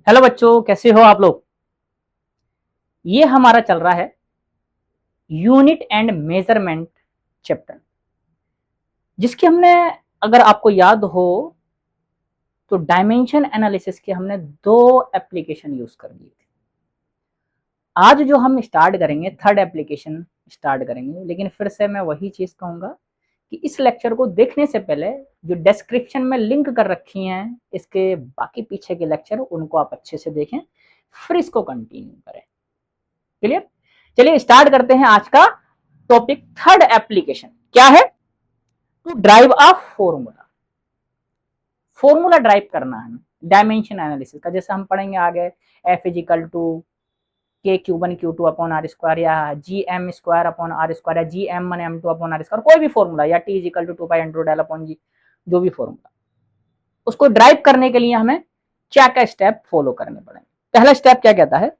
Hello बच्चों, कैसे हो आप लोग। ये हमारा चल रहा है यूनिट एंड मेजरमेंट चैप्टर, जिसकी हमने, अगर आपको याद हो तो डायमेंशन एनालिसिस के हमने दो एप्लीकेशन यूज कर लिए थे। आज जो हम स्टार्ट करेंगे थर्ड एप्लीकेशन स्टार्ट करेंगे, लेकिन फिर से मैं वही चीज कहूंगा कि इस लेक्चर को देखने से पहले जो डिस्क्रिप्शन में लिंक कर रखी हैं इसके बाकी पीछे के लेक्चर, उनको आप अच्छे से देखें, फिर इसको कंटिन्यू करें। क्लियर। चलिए स्टार्ट करते हैं आज का टॉपिक। थर्ड एप्लीकेशन क्या है? To derive a formula. Formula derive करना है डायमेंशन एनालिसिस का, जैसे हम पढ़ेंगे आगे F is equal to K Q1 Q2 upon R square, या G M square upon R square, या G M1 M2 upon R square, कोई भी फॉर्मूला, या T is equal to 2 pi under root L upon G, जो भी formula, उसको drive करने के लिए हमें क्या क्या स्टेप फॉलो करने पड़ेंगे। पहला स्टेप क्या कहता है?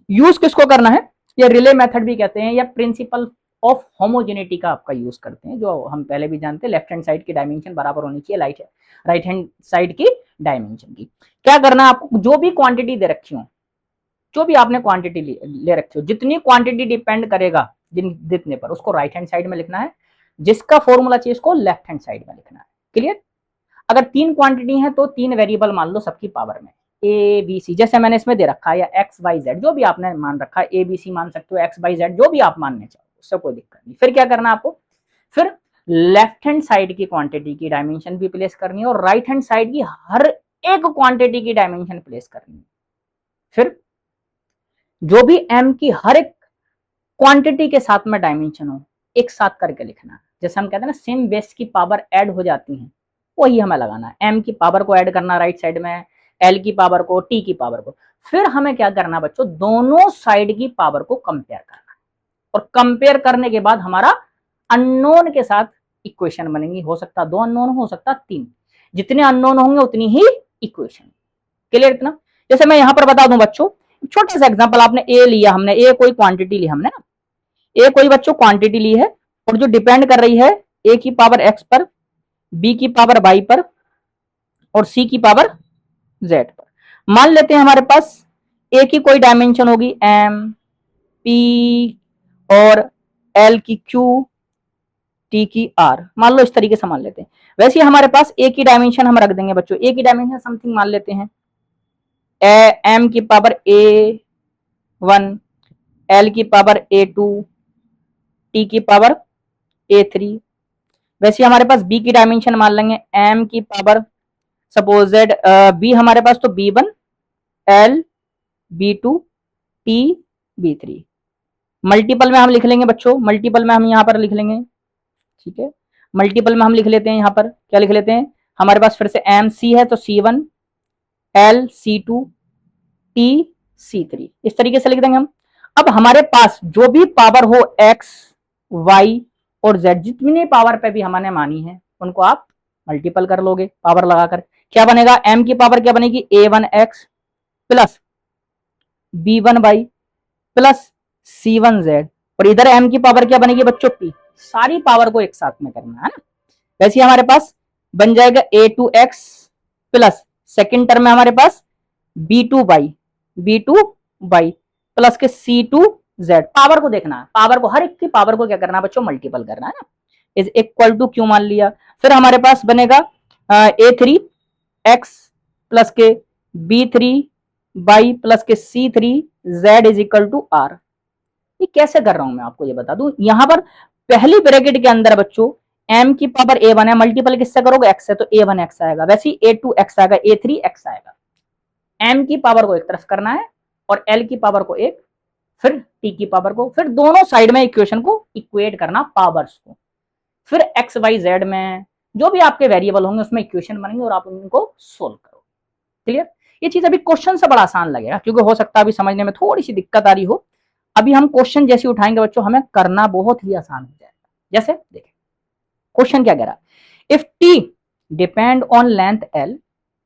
यूज किसको करना है? या रिले मेथड भी कहते हैं, या प्रिंसिपल ऑफ होमोजेनिटी का आपका यूज करते हैं, जो हम पहले भी जानते हैं। लेफ्ट हैंड साइड की डायमेंशन बराबर होनी चाहिए राइट हैंड साइड की डायमेंशन की। क्या करना है आपको? जो भी क्वांटिटी दे रखी हो, जो भी आपने क्वांटिटी ले रखी हो, जितनी क्वांटिटी डिपेंड करेगा जितने पर, उसको राइट हैंड साइड में लिखना है। जिसका फॉर्मूला चाहिए उसको लेफ्ट हैंड साइड में लिखना है। क्लियर। अगर तीन क्वांटिटी है तो तीन वेरिएबल मान लो सबकी पावर में, ए बी सी, जैसे मैंने इसमें दे रखा है, या एक्स वाई जेड, जो भी आपने मान रखा है, ए बी सी मान सकते हो, एक्स वाई जेड जो भी आप मानने चाहो, उससे कोई दिक्कत नहीं। फिर क्या करना है आपको? फिर लेफ्ट हैंड साइड की क्वांटिटी की डायमेंशन भी प्लेस करनी है, और राइट हैंड साइड की हर एक क्वांटिटी की डायमेंशन प्लेस करनी है। फिर जो भी एम की हर एक क्वांटिटी के साथ में डायमेंशन हो, एक साथ करके लिखना है। जैसे हम कहते हैं ना, सेम बेस की पावर ऐड हो जाती है, वही हमें लगाना है। एम की पावर को ऐड करना राइट साइड में, एल की पावर को, टी की पावर को। फिर हमें क्या करना बच्चों? दोनों साइड की पावर को कंपेयर करना है, और कंपेयर करने के बाद हमारा अननोन के साथ इक्वेशन बनेगी। हो सकता दो अननोन, हो सकता तीन, जितने अननोन होंगे उतनी ही इक्वेशन। क्लियर इतना? जैसे मैं यहां पर बता दूं बच्चों, छोटा सा एग्जांपल, आपने ए लिया, हमने ए कोई क्वांटिटी ली हमने ना, ए कोई बच्चों क्वांटिटी ली है, और जो डिपेंड कर रही है ए की पावर एक्स पर, बी की पावर वाई पर, और सी की पावर जेड पर। मान लेते हैं हमारे पास ए की कोई डायमेंशन होगी एम, पी, और एल की क्यू, टी की आर, मान लो इस तरीके से मान लेते हैं। वैसे ही हमारे पास ए की डायमेंशन हम रख देंगे बच्चों, ए की डायमेंशन समथिंग मान लेते हैं एम की पावर A1, एल की पावर A2, टी की पावर A3। वैसे हमारे पास बी की डायमेंशन मान लेंगे एम की पावर, सपोजेड बी हमारे पास तो B1, L, B2, T, B3। Multiple में हम लिख लेंगे बच्चों, मल्टीपल में हम यहां पर लिख लेंगे, ठीक है। मल्टीपल में हम लिख लेते हैं, यहां पर क्या लिख लेते हैं हमारे पास? फिर से एम सी है तो C1, L C2, T C3, इस तरीके से लिख देंगे हम। अब हमारे पास जो भी पावर हो एक्स, वाई और जेड, जितनी पावर पे भी हमने मानी है, उनको आप मल्टीपल कर लोगे पावर लगाकर। क्या बनेगा? एम की पावर क्या बनेगी? A1x plus B1y plus C1z, और इधर एम की पावर क्या बनेगी बच्चों? P। सारी पावर को एक साथ में करना है ना। वैसे हमारे पास बन जाएगा A2x प्लस, सेकेंड टर्म में हमारे पास B2y प्लस के C2z। पावर को देखना है, पावर को, हर एक की पावर को क्या करना है बच्चों? मल्टीपल करना है ना। इज इक्वल टू क्यू मान लिया। फिर हमारे पास बनेगा A3x प्लस के B3y प्लस के C3z is equal to are. ये कैसे कर रहा हूं मैं आपको ये बता दूं। यहां पर पहली ब्रैकेट के अंदर बच्चों m की पावर A1 है, मल्टीपल किससे करोगे? x है, तो A1x आएगा। वैसे ही A2x आएगा, A3x आएगा। m की पावर को एक तरफ करना है, और l की पावर को एक, फिर t की पावर को, फिर दोनों साइड में इक्वेशन को इक्वेट करना, पावर्स को। फिर x y z में जो भी आपके वेरिएबल होंगे उसमें इक्वेशन बनेंगे, और आप उनको सोल्व करो। क्लियर। ये चीज अभी क्वेश्चन से बड़ा आसान लगेगा, क्योंकि हो सकता है अभी समझने में थोड़ी सी दिक्कत आ रही हो। अभी हम क्वेश्चन जैसे उठाएंगे बच्चों, हमें करना बहुत ही आसान हो जाएगा। जैसे देखिए क्वेश्चन क्या कह रहा है? If T depend on length L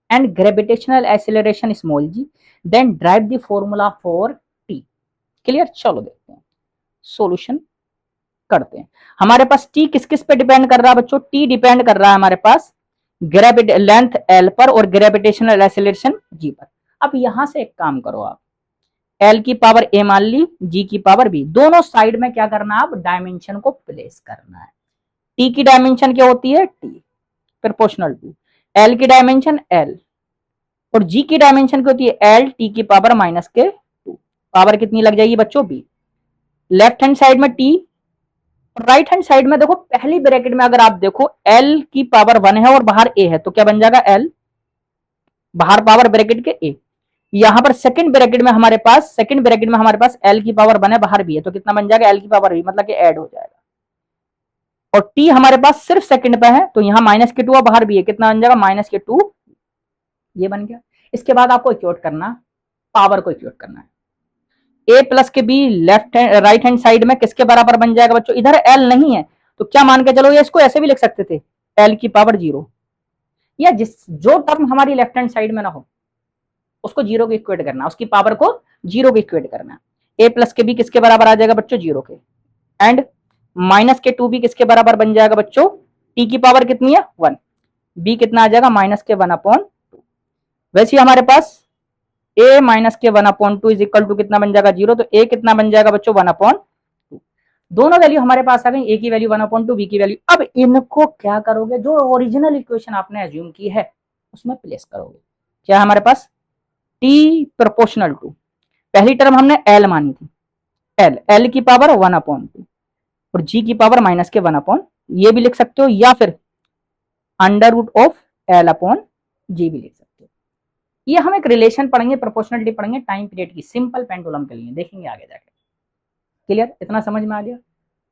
and gravitational acceleration small G, then derive the formula for T. Clear. चलो देखते हैं, सॉल्यूशन करते हैं। हमारे पास टी किस किस पे डिपेंड कर रहा है बच्चों? टी डिपेंड कर रहा है हमारे पास लेंथ एल पर और ग्रेविटेशनल एक्सेलरेशन जी पर। अब यहां से एक काम करो आप, एल की पावर ए मान ली, जी की पावर बी, दोनों साइड में क्या करना है, आप डायमेंशन को प्लेस करना है। टी की डायमेंशन क्या होती है, टी प्रोपोर्शनल टू, एल की डायमेंशन एल, और जी की डायमेंशन क्या होती है, एल टी की पावर माइनस के टू। पावर कितनी लग जाएगी बच्चों, बी। लेफ्ट हैंड साइड में टी, राइट हैंड साइड में देखो पहली ब्रैकेट में अगर आप देखो एल की पावर 1 है और बाहर ए है, तो क्या बन जाएगा, एल बाहर पावर ब्रैकेट के ए। यहां पर सेकंड ब्रैकेट में हमारे पास, सेकंड ब्रैकेट में हमारे पास एल की पावर 1 है, बाहर भी है, तो कितना बन जाएगा, एल की पावर बी, मतलब कि ऐड हो जाएगा। और टी हमारे पास सिर्फ सेकंड पे है, तो यहां माइनस के 2 और बाहर भी है, कितना बन जाएगा, माइनस के 2, ये बन गया। इसके बाद आपको इक्वेट करना, पावर को इक्वेट करना है। ए प्लस के be left hand right hand side में किसके बराबर बन जाएगा बच्चों, इधर एल नहीं है तो क्या मान के चलो, ये इसको ऐसे भी लिख सकते थे, एल की पावर 0, या जिस जो टर्म हमारी लेफ्ट हैंड साइड में ना हो उसको 0 के इक्वेट करना, उसकी पावर को 0 के इक्वेट करना। ए प्लस के बी किसके बराबर आ जाएगा बच्चों, 0 के, एंड माइनस के 2 भी किसके बराबर बन जाएगा बच्चों, टी की पावर कितनी है, 1, बी कितना आ जाएगा, माइनस के 1/2। वैसे हमारे पास ए माइनस के 1/2 इज इक्वल टू कितना बन जाएगा, 0, तो ए कितना बन जाएगा बच्चों, 1/2। दोनों वैल्यू हमारे पास आ गई, ए की वैल्यू 1/2, बी की वैल्यू। अब इनको क्या करोगे, जो ओरिजिनल इक्वेशन आपने एज्यूम की है उसमें प्लेस करोगे। क्या हमारे पास, टी प्रोपोर्शनल टू, पहली टर्म हमने एल मानी थी, एल की पावर 1/2 और जी की पावर माइनस के 1/, ये भी लिख सकते हो, या फिर under root of L upon G भी लिख सकते हो। ये हम एक रिलेशन पढ़ेंगे, प्रोपोर्शनलिटी पढ़ेंगे टाइम पीरियड की, सिंपल पेंडुलम के लिए देखेंगे आगे जाके। क्लियर, इतना समझ में आ गया,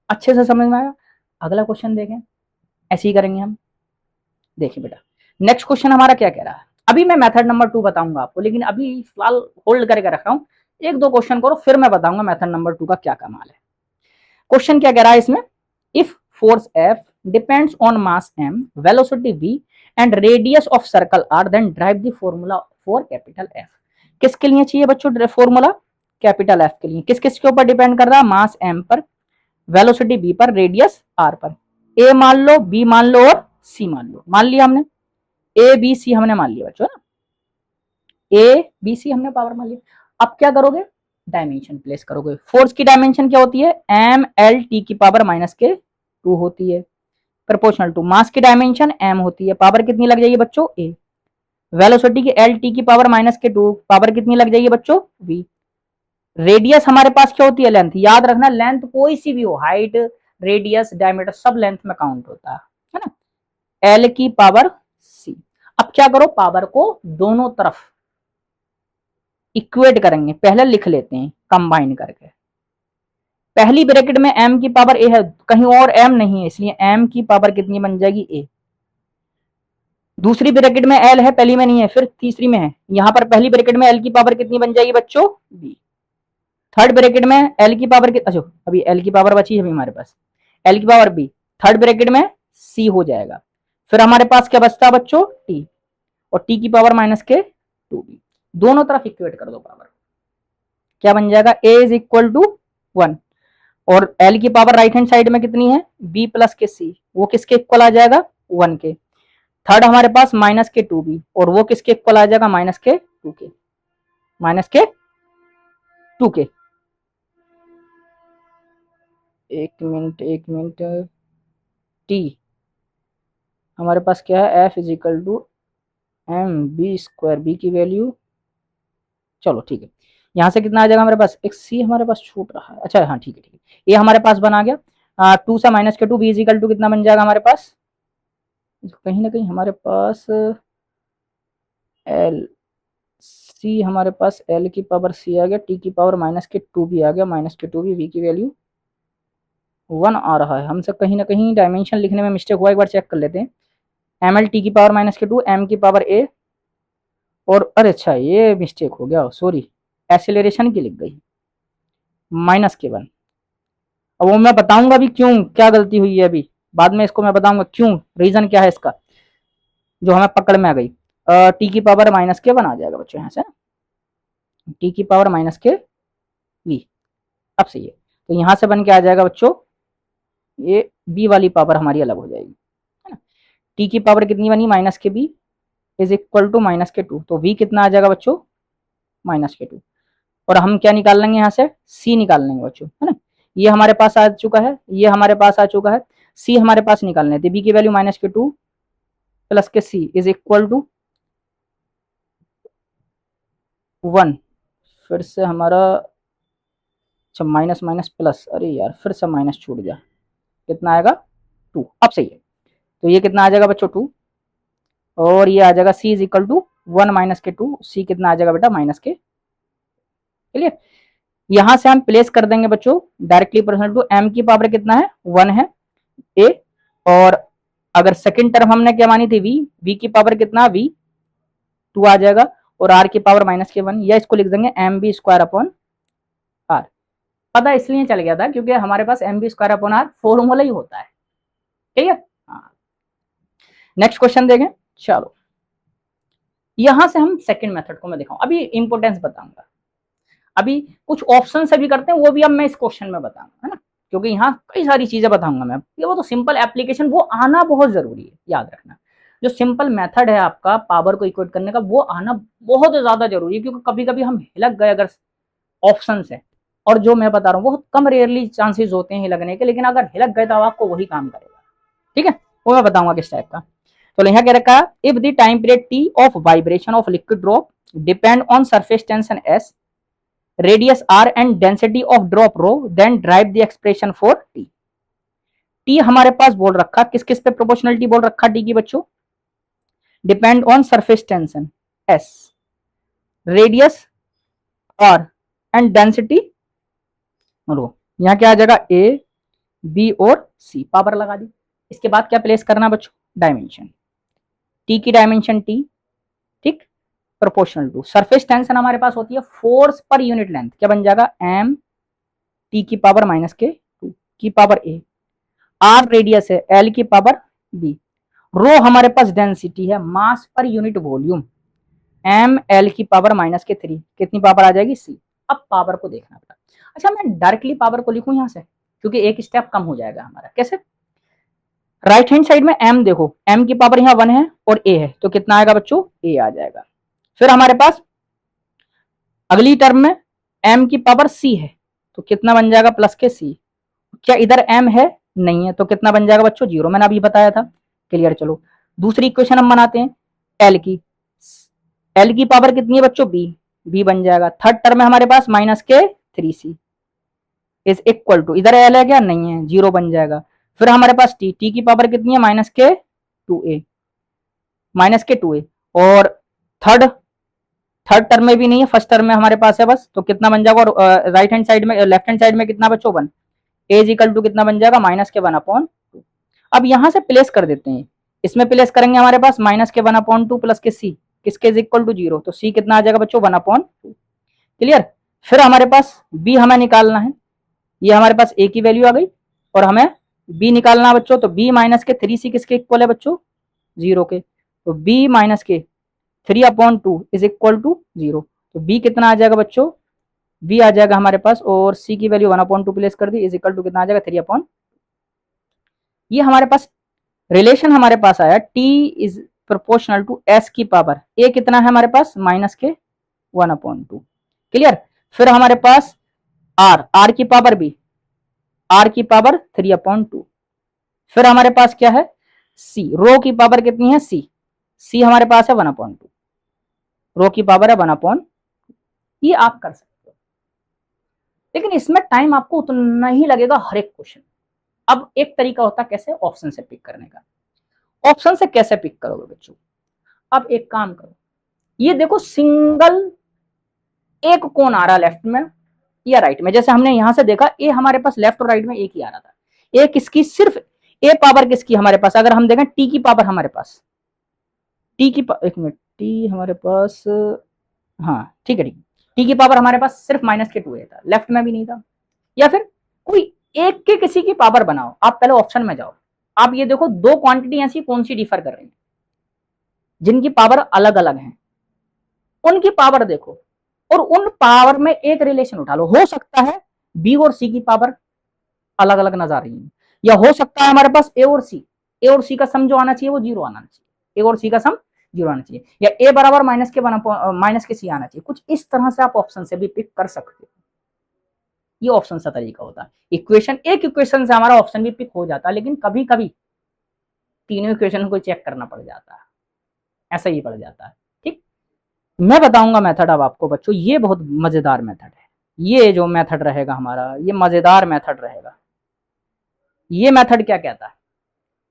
अच्छे से समझ में आया। अगला क्वेश्चन देखें, ऐसे ही करेंगे हम। देखिए बेटा, नेक्स्ट क्वेश्चन हमारा क्या कह रहा है, अभी मैं मेथड नंबर 2 बताऊंगा आपको, लेकिन अभी फिलहाल होल्ड करके रख रहा हूं, एक दो क्वेश्चन करो फिर मैं बताऊंगा मेथड नंबर 2 का क्या कमाल है। क्वेश्चन क्या कह रहा है इसमें, if force F depends on mass m, velocity v and radius of circle r, then derive the formula for capital F। किसके लिए चाहिए बच्चों फॉर्मूला, कैपिटल F के लिए। किस किस के ऊपर डिपेंड कर रहा है, मास m पर, वेलोसिटी v पर, रेडियस r पर। a मान लो, b मान लो और c मान लो, मान लिया हमने, a b c हमने मान लिया बच्चों ना, a b c हमने पावर मान लिया। अब क्या करोगे, डायमेंशन प्लेस करोगे। फोर्स की डायमेंशन क्या होती है, एम एल टी की पावर माइनस के 2 होती है, प्रोपोर्शनल टू। मास की डायमेंशन एम होती है, पावर कितनी लग जाएगी बच्चों, ए। वेलोसिटी की एल टी की पावर माइनस के 2, पावर कितनी लग जाएगी बच्चों, वी। रेडियस हमारे पास क्या होती है, लेंथ। याद रखना लेंथ कोई सी भी हो, हाइट, रेडियस, डायमीटर, सब लेंथ में काउंट होता है ना। एल की पावर सी। अब क्या करो, पावर को दोनों तरफ इक्वेट करेंगे, पहले लिख लेते हैं कंबाइन करके। पहली ब्रैकेट में m की पावर a है, कहीं और m नहीं है, इसलिए m की पावर कितनी बन जाएगी, a। दूसरी ब्रैकेट में l है, पहली में नहीं है, फिर तीसरी में है, यहां पर पहली ब्रैकेट में l की पावर कितनी बन जाएगी बच्चों, b। थर्ड ब्रैकेट में l की पावर, अच्छा अभी l की पावर बची है अभी हमारे पास, l की पावर b। थर्ड ब्रैकेट में c हो जाएगा, फिर हमारे पास क्या बचता है बच्चों, t, और t की पावर माइनस के 2b। दोनों तरफ इक्वेट कर दो पावर, क्या बन जाएगा, a इज इक्वल टू 1, और L की पावर राइट हैंड साइड में कितनी है, B प्लस के C, वो किसके इक्वल आ जाएगा, 1 के। थर्ड हमारे पास माइनस के 2B, और वो किसके इक्वल आ जाएगा, माइनस के 2 के, माइनस के 2 के। एक मिनट, T हमारे पास क्या है, F is equal to mb², B की वैल्यू, चलो ठीक है, यहाँ से कितना आ जाएगा हमारे पास, एक C हमारे पास छूट रहा है, अच्छा हाँ ठीक है ठीक है, ये हमारे पास बना गया 2 से माइनस के 2, B इज इक्वल टू कितना बन जाएगा हमारे पास, कहीं ना कहीं हमारे पास एल सी, हमारे पास एल की पावर सी आ गया, टी की पावर माइनस के 2 भी आ गया, माइनस के 2 भी, वी की वैल्यू 1 आ रहा है। हमसे कहीं ना कहीं डायमेंशन लिखने में मिस्टेक हुआ, एक बार चेक कर लेते हैं। एम एल टी की पावर माइनस के 2, एम की पावर ए, और अरे अच्छा ये मिस्टेक हो गया, सॉरी, एक्सेलरेशन की लिख गई, माइनस के 1। अब वो मैं बताऊंगा भी क्यों, क्या गलती हुई है, अभी बाद में इसको मैं बताऊंगा क्यों, रीजन क्या है इसका, जो हमें पकड़ में आ गई। टी की पावर माइनस के 1 आ जाएगा बच्चों, यहाँ से टी की पावर माइनस के वी। अब सही है, तो यहां से बन के आ जाएगा बच्चों, ये बी वाली पावर हमारी अलग हो जाएगी, है ना। टी की पावर कितनी बनी, माइनस के B is equal to minus के 2, तो वी कितना आ जाएगा बच्चों, माइनस के 2, और हम क्या निकाल लेंगे यहाँ से, सी निकाल लेंगे बच्चों, है ना। ये हमारे पास आ चुका है, ये हमारे पास आ चुका है, सी हमारे पास निकालने थे, बी की वैल्यू माइनस के 2 प्लस के सी इज इक्वल टू 1। फिर से हमारा, अच्छा माइनस माइनस प्लस, अरे यार फिर से माइनस छूट गया, कितना आएगा 2, अब सही है। तो ये कितना आ जाएगा बच्चों 2, और ये आ जाएगा सी इज इक्वल टू 1 माइनस के 2, सी कितना आ जाएगा बेटा माइनस के, क्लियर। यहां से हम प्लेस कर देंगे बच्चों डायरेक्टली परसेंट टू, एम की पावर कितना है 1 है ए, और अगर सेकंड टर्म हमने क्या मानी थी वी, वी की पावर कितना वी 2 आ जाएगा, और आर की पावर माइनस के 1, या इसको लिख देंगे M B square upon R. पता इसलिए चल गया था क्योंकि हमारे पास M B square upon R formula ही होता है, ठीक है। नेक्स्ट क्वेश्चन देखें, चलो यहां से हम सेकंड मेथड को मैं दिखाऊं, अभी इंपोर्टेंस बताऊंगा, अभी कुछ ऑप्शन से भी करते हैं वो भी अब मैं इस क्वेश्चन में बताऊंगा, है ना, क्योंकि यहाँ कई सारी चीजें बताऊंगा मैं, ये वो तो सिंपल एप्लीकेशन वो आना बहुत जरूरी है, याद रखना। जो सिंपल मेथड है आपका पावर को इक्वेट करने का वो आना बहुत ज्यादा जरूरी है, क्योंकि कभी कभी हम हिलक गए अगर ऑप्शन से, और जो मैं बता रहा हूँ बहुत कम रेयरली चांसेस होते हैं हिलकने के, लेकिन अगर हिलक गए तो आपको वही काम करेगा, ठीक है, वो मैं बताऊंगा किस टाइप का। तो यहाँ क्या रखा, if the time period T of vibration of liquid drop depend on surface tension S, radius R and density of drop rho, then derive the expression for T. T हमारे पास बोल रखा, किस किस पे प्रोपोर्शनलिटी बोल रखा टी की बच्चों, depend on surface tension S, radius R and density, यहां क्या आ जाएगा ए बी और सी, पावर लगा दी। इसके बाद क्या प्लेस करना बच्चों, डायमेंशन, टी की डायमेंशन टी, ठीक, प्रोपोर्शनल टू सरफेस टेंशन हमारे पास होती है फोर्स पर यूनिट लेंथ, क्या बन जाएगा एम टी की पावर माइनस के 2 की पावर ए, आर रेडियस है एल की पावर बी, रो हमारे पास डेंसिटी है mass per unit volume, M L की पावर माइनस के 3, कितनी पावर आ जाएगी सी। अब पावर को देखना पड़ा, अच्छा मैं डायरेक्टली पावर को लिखूं यहां से, क्योंकि एक स्टेप कम हो जाएगा हमारा, कैसे, राइट हैंड साइड में एम देखो, एम की पावर यहाँ 1 है और ए है, तो कितना आएगा बच्चों ए आ जाएगा। फिर हमारे पास अगली टर्म में एम की पावर सी है, तो कितना बन जाएगा प्लस के सी, क्या इधर एम है नहीं है, तो कितना बन जाएगा बच्चों 0, मैंने अभी बताया था, क्लियर। चलो दूसरी इक्वेशन हम बनाते हैं एल की, एल की पावर कितनी है बच्चों बी, बी बन जाएगा। थर्ड टर्म में हमारे पास माइनस के 3c इज इक्वल टू, इधर एल है क्या नहीं है 0 बन जाएगा। फिर हमारे पास टी, टी की पावर कितनी है माइनस के 2a, माइनस के 2a, और थर्ड टर्म में भी नहीं है, फर्स्ट टर्म में हमारे पास है बस, तो कितना बन जाएगा, और राइट हैंड साइड में लेफ्ट हैंड साइड में कितना बच्चों 1, ए इज इक्वल टू कितना बन जाएगा माइनस के 1/2। अब यहां से प्लेस कर देते हैं, इसमें प्लेस करेंगे हमारे पास माइनस के 1/2 प्लस के सी, किसके इज इक्वल टू 0, तो सी कितना आ जाएगा बच्चों 1/2, क्लियर। फिर हमारे पास बी हमें निकालना है, ये हमारे पास ए की वैल्यू आ गई, और हमें बी निकालना है बच्चों, तो बी माइनस के 3c किसके इक्वल है बच्चों 0 के, तो बी माइनस के 3/2 इज इक्वल टू 0, तो बी कितना आ जाएगा बच्चों, बी आ जाएगा हमारे पास, और सी की वैल्यू 1/2 प्लेस कर दी, इज इक्वल टू कितना आ जाएगा 3/, ये हमारे पास रिलेशन हमारे पास आया, T is proportional to S की पावर, ए कितना है हमारे पास माइनस के 1/2, क्लियर। फिर हमारे पास आर, आर की पावर बी, आर की पावर 3/2, फिर हमारे पास क्या है सी, रो की पावर कितनी है सी, सी हमारे पास है 1/2, रो की पावर है 1/, ये आप कर सकते हो, लेकिन इसमें टाइम आपको उतना ही लगेगा हर एक क्वेश्चन। अब एक तरीका होता है कैसे, ऑप्शन से पिक करने का, ऑप्शन से कैसे पिक करोगे बच्चों, अब एक काम करो, ये देखो सिंगल एक कौन आ रहा लेफ्ट में या राइट में, जैसे हमने यहां से देखा ए हमारे पास लेफ्ट और राइट में एक ही आ रहा था, ए किसकी, सिर्फ ए पावर किसकी हमारे पास, अगर हम देखें टी की पावर हमारे पास, टी की एक मिनट, टी हमारे पास, हाँ ठीक है ठीक, टी की पावर हमारे पास सिर्फ माइनस के 2a था, लेफ्ट में भी नहीं था, या फिर कोई एक के किसी की पावर बनाओ, आप पहले ऑप्शन में जाओ, आप ये देखो दो क्वांटिटी ऐसी कौन सी डिफर कर रही है, जिनकी पावर अलग अलग है, उनकी पावर देखो, और उन पावर में एक रिलेशन उठा लो, हो सकता है बी और सी की पावर अलग अलग नजर आ रही है, या हो सकता है हमारे पास ए और सी का सम जो आना चाहिए वो 0 आना चाहिए, ए और सी का सम जीरो आना चाहिए, या ए बराबर माइनस के सी आना चाहिए। कुछ इस तरह से आप ऑप्शन से भी पिक कर सकते हो। ये ऑप्शन का तरीका होता है। इक्वेशन, एक इक्वेशन से हमारा ऑप्शन भी पिक हो जाता है, लेकिन कभी कभी तीनों इक्वेशन को चेक करना पड़ जाता है, ऐसा ही पड़ जाता है। ठीक, मैं बताऊंगा मेथड अब आपको बच्चों, ये बहुत मजेदार मेथड है। ये जो मेथड रहेगा हमारा, ये मजेदार मेथड रहेगा। ये मेथड क्या कहता है,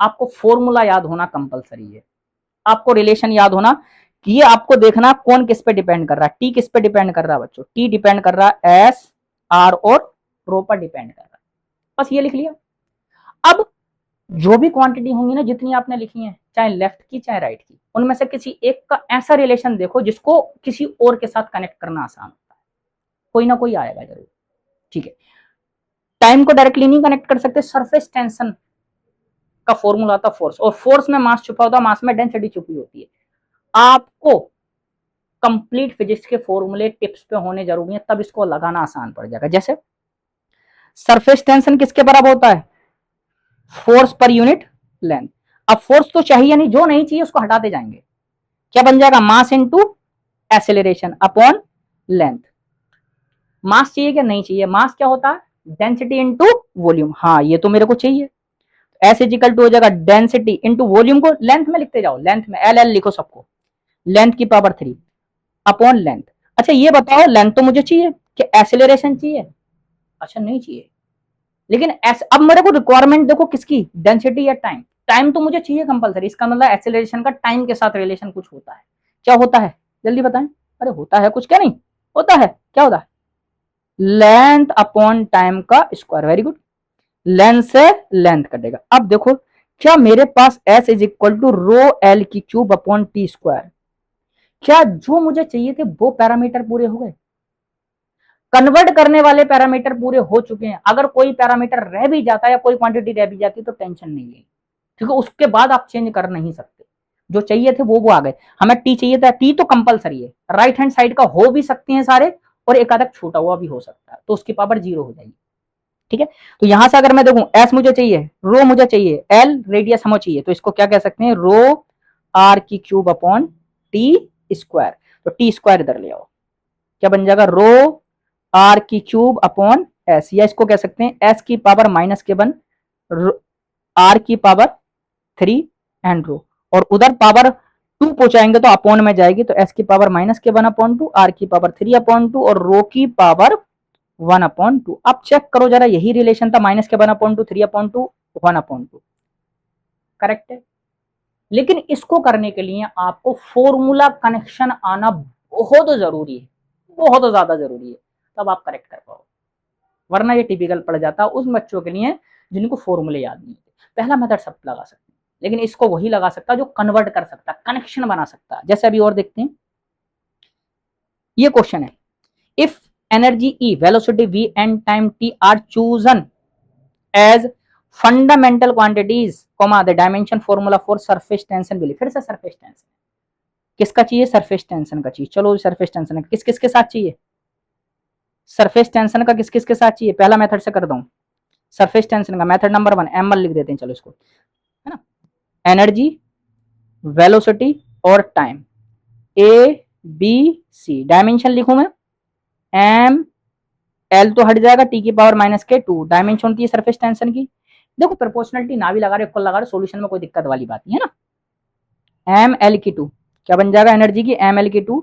आपको फॉर्मूला याद होना कंपलसरी है, आपको रिलेशन याद होना कि ये आपको देखना कौन किस पे डिपेंड कर रहा है। टी किस पे डिपेंड कर रहा है बच्चों, टी डिपेंड कर रहा है एस, आर और रो पर डिपेंड कर रहा है। बस ये लिख लिया। अब जो भी क्वांटिटी होंगी ना, जितनी आपने लिखी है, चाहे लेफ्ट की चाहे राइट की, उनमें से किसी एक का ऐसा रिलेशन देखो जिसको किसी और के साथ कनेक्ट करना आसान होता है, कोई ना कोई आएगा जरूर। ठीक है, टाइम को डायरेक्टली नहीं कनेक्ट कर सकते, सरफेस टेंशन का फॉर्मूला था फोर्स, और फोर्स में मास छुपा होता है, मास में डेंसिटी छुपी होती है। आपको कंप्लीट फिजिक्स के फॉर्मूले टिप्स पे होने जरूरी है, तब इसको लगाना आसान पड़ जाएगा। जैसे सरफेस टेंशन किसके बराबर होता है, फोर्स पर यूनिट लेंथ। अब फोर्स तो चाहिए नहीं, जो नहीं चाहिए उसको हटाते जाएंगे, क्या बन जाएगा, mass into acceleration upon length. Mass चाहिए क्या, नहीं चाहिए, मास क्या होता है, डेंसिटी इनटू वॉल्यूम। हाँ ये तो मेरे को चाहिए, एस इजिकल टू हो जाएगा डेंसिटी इंटू वॉल्यूम को लेंथ में लिखते जाओ, लेंथ में एल एल लिखो सबको, लेंथ की पावर 3 अपॉन लेंथ। अच्छा ये बताओ, लेंथ तो मुझे चाहिए, कि एक्सेलरेशन चाहिए, अच्छा नहीं चाहिए, लेकिन अब मेरे को रिक्वायरमेंट देखो किसकी, डेंसिटी या टाइम। टाइम तो मुझे चाहिए कंपलसरी, इसका मतलब एक्सेलरेशन का टाइम के साथ रिलेशन कुछ होता है। क्या होता है जल्दी बताएं, अरे होता है कुछ, क्या नहीं होता है, क्या होता है, लेंथ अपॉन टाइम का स्क्वायर। वेरी गुड, लेंथ से लेंथ कटेगा। अब देखो, क्या मेरे पास s is equal to rho L की क्यूब अपॉन टी स्क्वायर, क्या जो मुझे चाहिए थे वो पैरामीटर पूरे हो गए, कन्वर्ट करने वाले पैरामीटर पूरे हो चुके हैं। अगर कोई पैरामीटर रह भी जाता है या कोई क्वांटिटी रह भी जाती है तो टेंशन नहीं है, क्योंकि उसके बाद आप चेंज कर नहीं सकते, जो चाहिए थे वो आ गए। हमें टी चाहिए था, टी तो कंपलसरी है, राइट हैंड साइड का हो भी सकते हैं सारे, और एक आधा छूटा हुआ भी हो सकता है, तो उसकी पावर 0 हो जाएगी। ठीक है, तो यहां से अगर मैं देखूं, एस मुझे चाहिए, रो मुझे चाहिए, एल रेडियस हमें चाहिए, तो इसको क्या कह सकते हैं, रो आर की क्यूब अपॉन टी स्क्वायर। तो टी स्क्वायर इधर ले आओ, क्या बन जाएगा, रो आर की क्यूब अपॉन एस, या इसको कह सकते हैं एस की पावर माइनस के 1 आर की पावर 3 एंड रो, और उधर पावर 2 पहुंचाएंगे तो अपॉन में जाएगी, तो एस की पावर माइनस के 1 अपॉन 2, आर की पावर 3 अपॉन 2 और रो की पावर 1 अपॉन 2। अब चेक करो जरा, यही रिलेशन था, माइनस के 1 अपॉन 2, 3 अपॉन 2, 1 अपॉन 2, करेक्ट है। लेकिन इसको करने के लिए आपको फॉर्मूला कनेक्शन आना बहुत जरूरी है, बहुत ज्यादा जरूरी है, तब आप करेक्ट कर पाओ, वरना ये टिपिकल पड़ जाता है उस बच्चों के लिए जिनको फॉर्मूले याद नहीं होते। पहला मेथड सब लगा सकते हैं, लेकिन इसको वही लगा सकता जो कन्वर्ट कर सकता, कनेक्शन बना सकता। जैसे अभी और देखते हैं, ये क्वेश्चन है, if energy E, velocity V and time T are chosen as fundamental quantities, the dimension formula for surface tension will। फिर से surface tension किसका चाहिए, surface tension का चाहिए। चलो surface tension किस किस के साथ चाहिए, surface tension का किस किस के साथ चाहिए, पहला मेथड से कर दूं। surface tension का मेथड नंबर 1 m1 लिख देते हैं, चलो इसको, है ना, एनर्जी, वेलोसिटी और time, A B C, dimension लिखूं मैं, एम एल तो हट जाएगा, टी की पावर माइनस के 2, डायमेंशन होती है सरफेस टेंशन की। देखो प्रोपोर्शनलिटी ना भी लगा रहे, इक्वल लगा रहे, सॉल्यूशन में कोई दिक्कत वाली बात नहीं है ना। एम एल की 2 क्या बन जाएगा, एनर्जी की एम एल की 2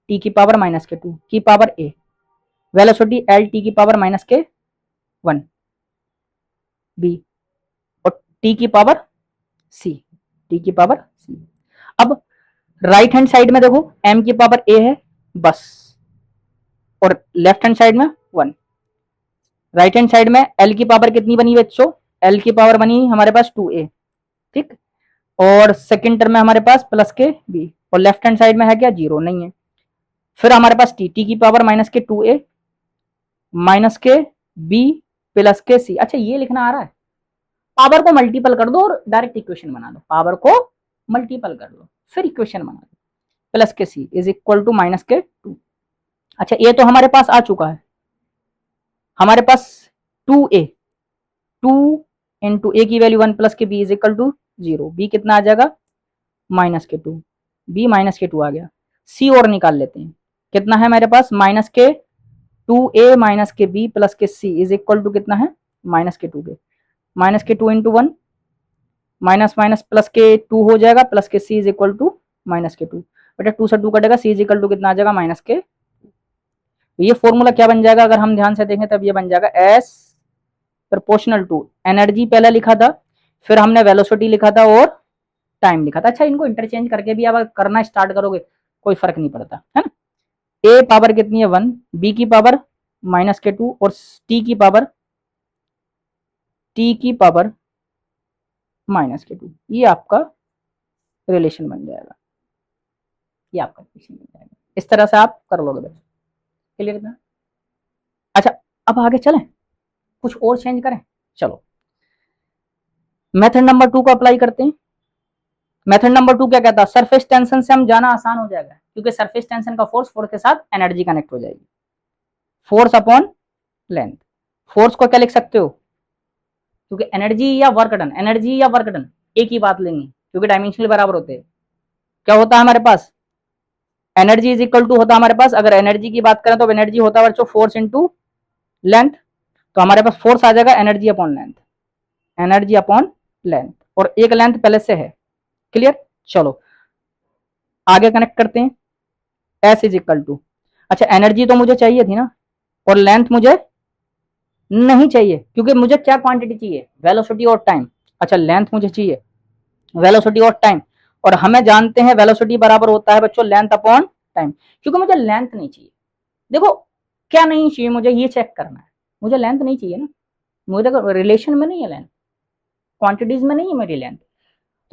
टी की पावर माइनस के 2 की पावर ए, वेलोसिटी एल टी की पावर माइनस के 1 बी, और टी की पावर सी, टी की पावर सी। अब राइट हैंड साइड में देखो, एम की पावर ए है बस, और लेफ्ट हैंड साइड में 1, राइट हैंड साइड में एल की पावर कितनी बनी बच्चों, एल की पावर बनी हमारे पास 2a, ठीक, और सेकंड टर्म में हमारे पास प्लस के बी, और लेफ्ट हैंड साइड में है क्या, 0 नहीं है। फिर हमारे पास टी, टी की पावर माइनस के 2a माइनस के बी प्लस के सी। अच्छा ये लिखना आ रहा है, पावर को मल्टीपल कर दो और डायरेक्ट इक्वेशन बना दो, पावर को मल्टीपल कर दो फिर इक्वेशन बना दो, प्लस के सी इज इक्वल टू माइनस के 2। अच्छा ये तो हमारे पास आ चुका है, हमारे पास 2a, 2 इंटू ए की वैल्यू 1 प्लस के B is equal to 0, B कितना आ जाएगा माइनस के 2, बी माइनस के 2 आ गया। सी और निकाल लेते हैं, कितना है मेरे पास, माइनस के 2a माइनस के b प्लस के c इज इक्वल टू कितना है, माइनस के 2 के, माइनस के 2 इंटू 1, माइनस माइनस प्लस के 2 हो जाएगा, प्लस के c is equal to minus के 2, बेटा 2 से 2 कटेगा, c इज इक्वल टू कितना आ जाएगा, माइनस के। तो ये फॉर्मूला क्या बन जाएगा, अगर हम ध्यान से देखें तब ये बन जाएगा s प्रोपोर्शनल टू एनर्जी पहले लिखा था, फिर हमने वेलोसिटी लिखा था और टाइम लिखा था। अच्छा, इनको इंटरचेंज करके भी अब करना स्टार्ट करोगे कोई फर्क नहीं पड़ता है ना। a पावर कितनी है 1, b की पावर माइनस के 2 और t की पावर माइनस के 2, ये आपका रिलेशन बन जाएगा, ये आपका रिलेशन बन जाएगा। इस तरह से आप कर लोगे बच्चे, क्लियर ना। अच्छा, अब आगे चलें, कुछ और चेंज करें। चलो मेथड नंबर 2 को अप्लाई करते हैं। मेथड नंबर 2 क्या कहता है, सरफेस टेंशन से हम जाना आसान हो जाएगा, क्योंकि सरफेस टेंशन का फोर्स के साथ एनर्जी कनेक्ट हो जाएगी, फोर्स अपॉन लेंथ। फोर्स को क्या लिख सकते हो, क्योंकि एनर्जी या वर्क डन, एनर्जी या वर्क डन एक ही बात लेंगे, क्योंकि डायमेंशनल बराबर होते हैं। क्या होता है हमारे पास, एनर्जी इज इक्वल टू होता है हमारे पास, अगर एनर्जी की बात करें तो एनर्जी होता है बच्चों फोर्स इंटू लेंथ, तो हमारे पास फोर्स आ जाएगा energy upon length, energy upon length, और एक लेंथ पहले से है, क्लियर। चलो आगे कनेक्ट करते हैं, एस इज इक्वल टू, अच्छा एनर्जी तो मुझे चाहिए थी ना, और लेंथ मुझे नहीं चाहिए, क्योंकि मुझे क्या क्वांटिटी चाहिए, वेलोसिटी और टाइम। अच्छा लेंथ मुझे चाहिए, वेलोसिटी और टाइम, और हमें जानते हैं वेलोसिटी बराबर होता है बच्चों लेंथ अपॉन टाइम, क्योंकि मुझे लेंथ नहीं चाहिए। देखो क्या नहीं चाहिए, मुझे ये चेक करना है, मुझे लेंथ नहीं चाहिए ना, मुझे रिलेशन में नहीं है लेंथ, क्वांटिटीज में नहीं है मेरी लेंथ,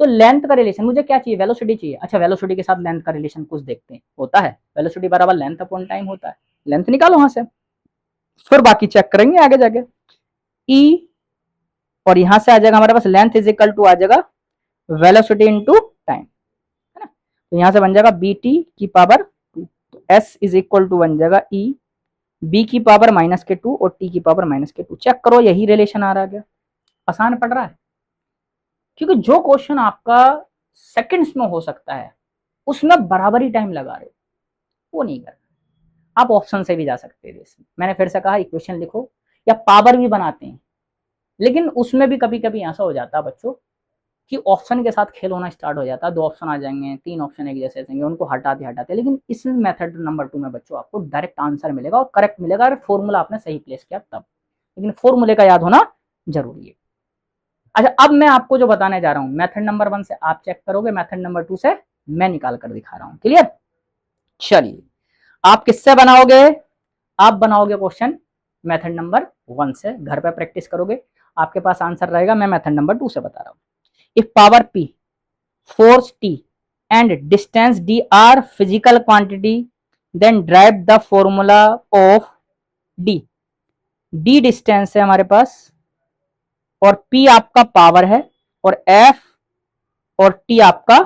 तो लेंथ का रिलेशन मुझे क्या चाहिए, वेलोसिटी चाहिए। अच्छा वेलोसिटी के साथ लेंथ का रिलेशन कुछ देखते हैं, होता है वेलोसिटी बराबर लेंथ अपॉन टाइम होता है, लेंथ निकालो वहां से, फिर बाकी चेक करेंगे आगे जाके। ई और यहां से आ जाएगा हमारे पास लेंथ इज इक्वल टू आ जाएगा वेलोसिटी इनटू टाइम, है ना। तो यहां से बन जाएगा बी टी की पावर 2, तो एस इज इक्वल टू बन जाएगा ई बी की पावर माइनस के 2 और टी की पावर माइनस के 2। चेक करो यही रिलेशन आ रहा है क्या, आसान पड़ रहा है, क्योंकि जो क्वेश्चन आपका सेकंड्स में हो सकता है उसमें बराबर ही टाइम लगा रहे हो, वो नहीं करना। आप ऑप्शन से भी जा सकते हैं, मैंने फिर से कहा इक्वेशन लिखो या पावर भी बनाते हैं, लेकिन उसमें भी कभी कभी ऐसा हो जाता है बच्चों कि ऑप्शन के साथ खेल होना स्टार्ट हो जाता है, 2 ऑप्शन आ जाएंगे, 3 ऑप्शन एक जैसे आएंगे, उनको हटाते हटाते, लेकिन इस मेथड नंबर 2 में बच्चों आपको डायरेक्ट आंसर मिलेगा और करेक्ट मिलेगा, अगर फॉर्मूला आपने सही प्लेस किया तब, लेकिन फॉर्मूले का याद होना जरूरी है। अच्छा अब मैं आपको जो बताने जा रहा हूं मेथड नंबर 1 से आप चेक करोगे, मेथड नंबर 2 से मैं निकाल कर दिखा रहा हूं, क्लियर। चलिए आप किससे बनाओगे, आप बनाओगे क्वेश्चन मेथड नंबर 1 से, घर पे प्रैक्टिस करोगे, आपके पास आंसर रहेगा। मैं मेथड नंबर 2 से बता रहा हूं। If power p, force t and distance d are physical quantity, then derive the formula of d। d distance है हमारे पास और p आपका पावर है और f और t आपका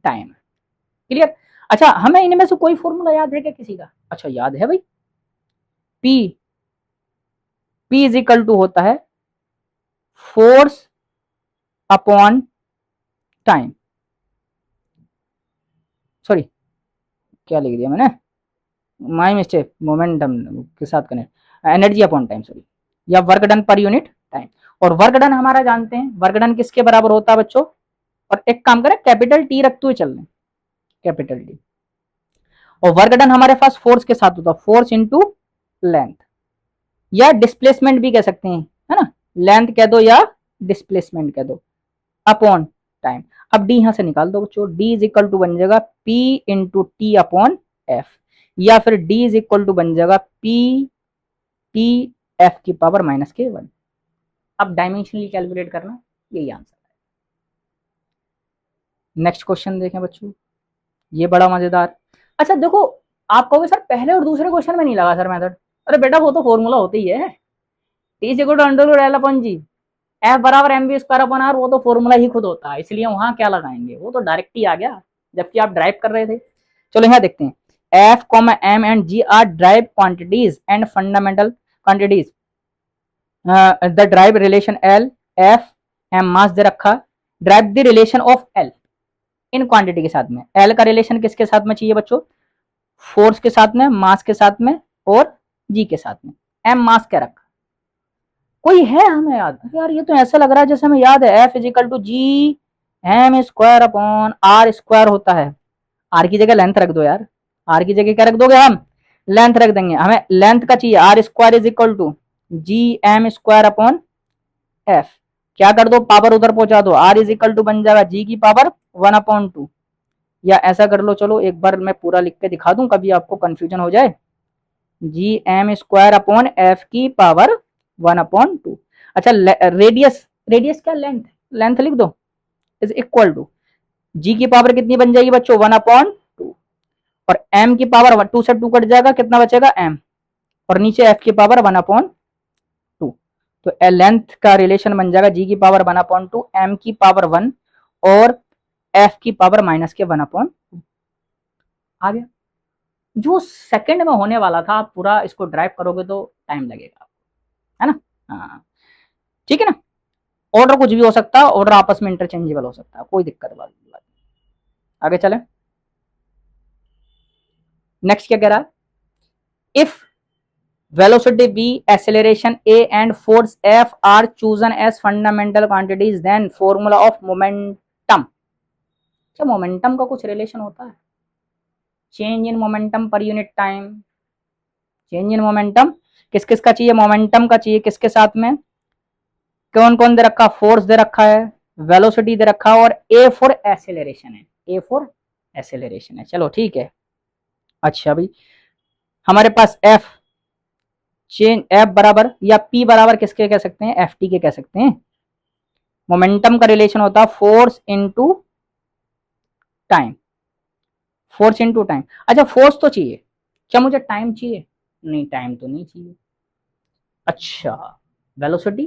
टाइम है, क्लियर। अच्छा हमें इनमें से कोई फॉर्मूला याद है क्या किसी का, अच्छा याद है भाई, p इज इक्वल टू होता है फोर्स अपॉन टाइम, सॉरी क्या लिख दिया मैंने, माई मिस्टेक, मोमेंटम के साथ connect, energy upon time sorry, या work done per unit time. और वर्क डन हमारा जानते हैं, वर्क डन किसके बराबर होता है बच्चों, और एक काम करें कैपिटल टी रखते हुए चल रहे, कैपिटल टी, और वर्क डन हमारे पास फोर्स के साथ होता है, फोर्स इंटू लेंथ, या डिस्प्लेसमेंट भी कह सकते हैं, है ना, लेंथ कह दो या डिस्प्लेसमेंट कह दो, अपॉन टाइम। अब डी यहां से निकाल दो बच्चों, डी इज इक्वल टू बन जाएगा P into T upon F, या फिर डी इज इक्वल टू बन जाएगा पी टी एफ की पावर माइनस के 1। अब डायमेंशनली कैलकुलेट करना, यही आंसर है। नेक्स्ट क्वेश्चन देखें बच्चों, ये बड़ा मजेदार। अच्छा देखो आप कहोगे सर पहले और दूसरे क्वेश्चन में नहीं लगा सर मेथड, अरे बेटा वो तो फॉर्मूला होते ही है, T is equal to under root L upon G, F बराबर M B square upon R, वो तो फॉर्मूला ही खुद होता है, इसलिए वहां क्या लगाएंगे, वो तो डायरेक्ट ही आ गया जबकि आप ड्राइव कर रहे थे। चलो यहाँ देखते हैं, F comma M and G are derive quantities and fundamental quantities, the derive relation L F M mass दे रखा, derive the relation of L, इन क्वांटिटी के साथ में। एल का रिलेशन किसके साथ में चाहिए बच्चों? फोर्स के साथ में, मास के साथ में और जी के साथ में। एम मास क्या रखा? कोई है हमें याद? यार ये तो ऐसा लग रहा है जैसे हमें याद है, F is equal to G M square upon R square होता है। आर की जगह लेंथ रख दो यार। आर की जगह क्या रख दोगे? हम लेंथ रख देंगे। हमें लेंथ का चाहिए, R square is equal to G M square upon F. क्या कर दो? पावर उधर पहुंचा दो। आर इज इक्वल टू बन जाएगा जी की पावर 1/2, या ऐसा कर लो, चलो एक बार मैं पूरा लिख के दिखा दूं, कभी आपको कंफ्यूजन हो जाए। G M square upon F की पावर 1/2। अच्छा, रेडियस, रेडियस क्या? लेंथ, लेंथ लिख दो इज इक्वल टू जी की पावर कितनी बन जाएगी बच्चों? 1/2, और एम की पावर 2 से 2 कट जाएगा, कितना बचेगा? एम, और नीचे एफ की पावर 1/2। तो लेंथ का रिलेशन बन जाएगा जी की पावर 1/2, एम की पावर 1 और एफ की पावर माइनस के 1/2। आ गया। जो सेकंड में होने वाला था, आप पूरा इसको ड्राइव करोगे तो टाइम लगेगा, है ना? हाँ, ठीक है ना? ऑर्डर कुछ भी हो सकता है, ऑर्डर आपस में इंटरचेंजेबल हो सकता है, कोई दिक्कत वाली बात नहीं। आगे चले। नेक्स्ट क्या कह रहा है? If velocity v, acceleration a and force f are chosen as fundamental quantities, then formula of momentum। क्या मोमेंटम का कुछ रिलेशन होता है? चेंज इन मोमेंटम पर unit time. Change in momentum किस किस का चाहिए? मोमेंटम का चाहिए किसके साथ में? कौन कौन दे रखा? फोर्स दे रखा है, वेलोसिटी दे रखा है, और ए फॉर एसेलरेशन है। ए फॉर एसेलरेशन है, चलो ठीक है। अच्छा भाई, हमारे पास एफ, चेंज एफ बराबर या पी बराबर किसके कह सकते हैं? एफ टी के कह सकते हैं। मोमेंटम का रिलेशन होता है force into time. Force into time. अच्छा, फोर्स तो चाहिए, क्या मुझे टाइम चाहिए? नहीं, टाइम तो नहीं चाहिए। अच्छा, वेलोसिटी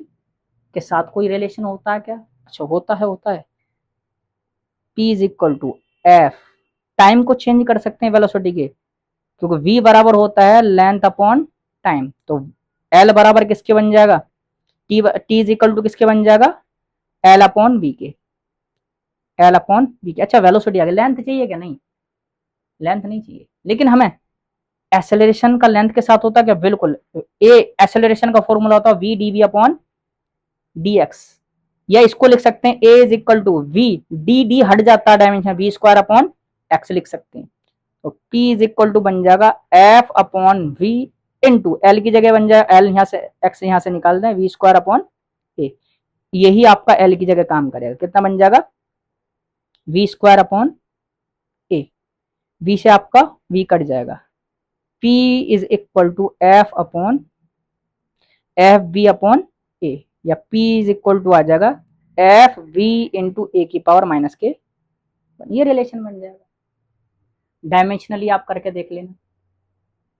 के साथ कोई रिलेशन होता है क्या? अच्छा, होता है, होता है। P is equal to F, time को चेंज कर सकते हैं वेलोसिटी के, क्योंकि V बराबर होता है लेंथ अपॉन टाइम। तो L बराबर किसके बन जाएगा? टी इज इक्वल टू किसके बन जाएगा? L अपॉन वी के। L अपॉन वी के। अच्छा, वेलोसिटी आ गई। लेंथ चाहिए क्या? नहीं, लेंथ नहीं चाहिए, लेकिन हमें एसेलरेशन का लेंथ के साथ होता है क्या? बिल्कुल। ए एसेलरेशन का फॉर्मूला होता है V D V upon D X, या इसको लिख सकते हैं A is equal to V D D हट जाता है dimension, V square upon X लिख सकते हैं। तो टी इज इक्वल टू बन जाएगा F upon V into L की जगह बन जाएगा एल, यहाँ से एक्स यहाँ से निकाल दें, वी स्क्वायर अपॉन ए। यही आपका एल की जगह काम करेगा। कितना बन जाएगा? V square upon A. V से आपका वी कट जाएगा। P is equal to F upon F V upon A, या P इज इक्वल टू आ जाएगा एफ वी इंटू ए की पावर माइनस के। ये रिलेशन बन जाएगा। डायमेंशनली आप करके देख लेना,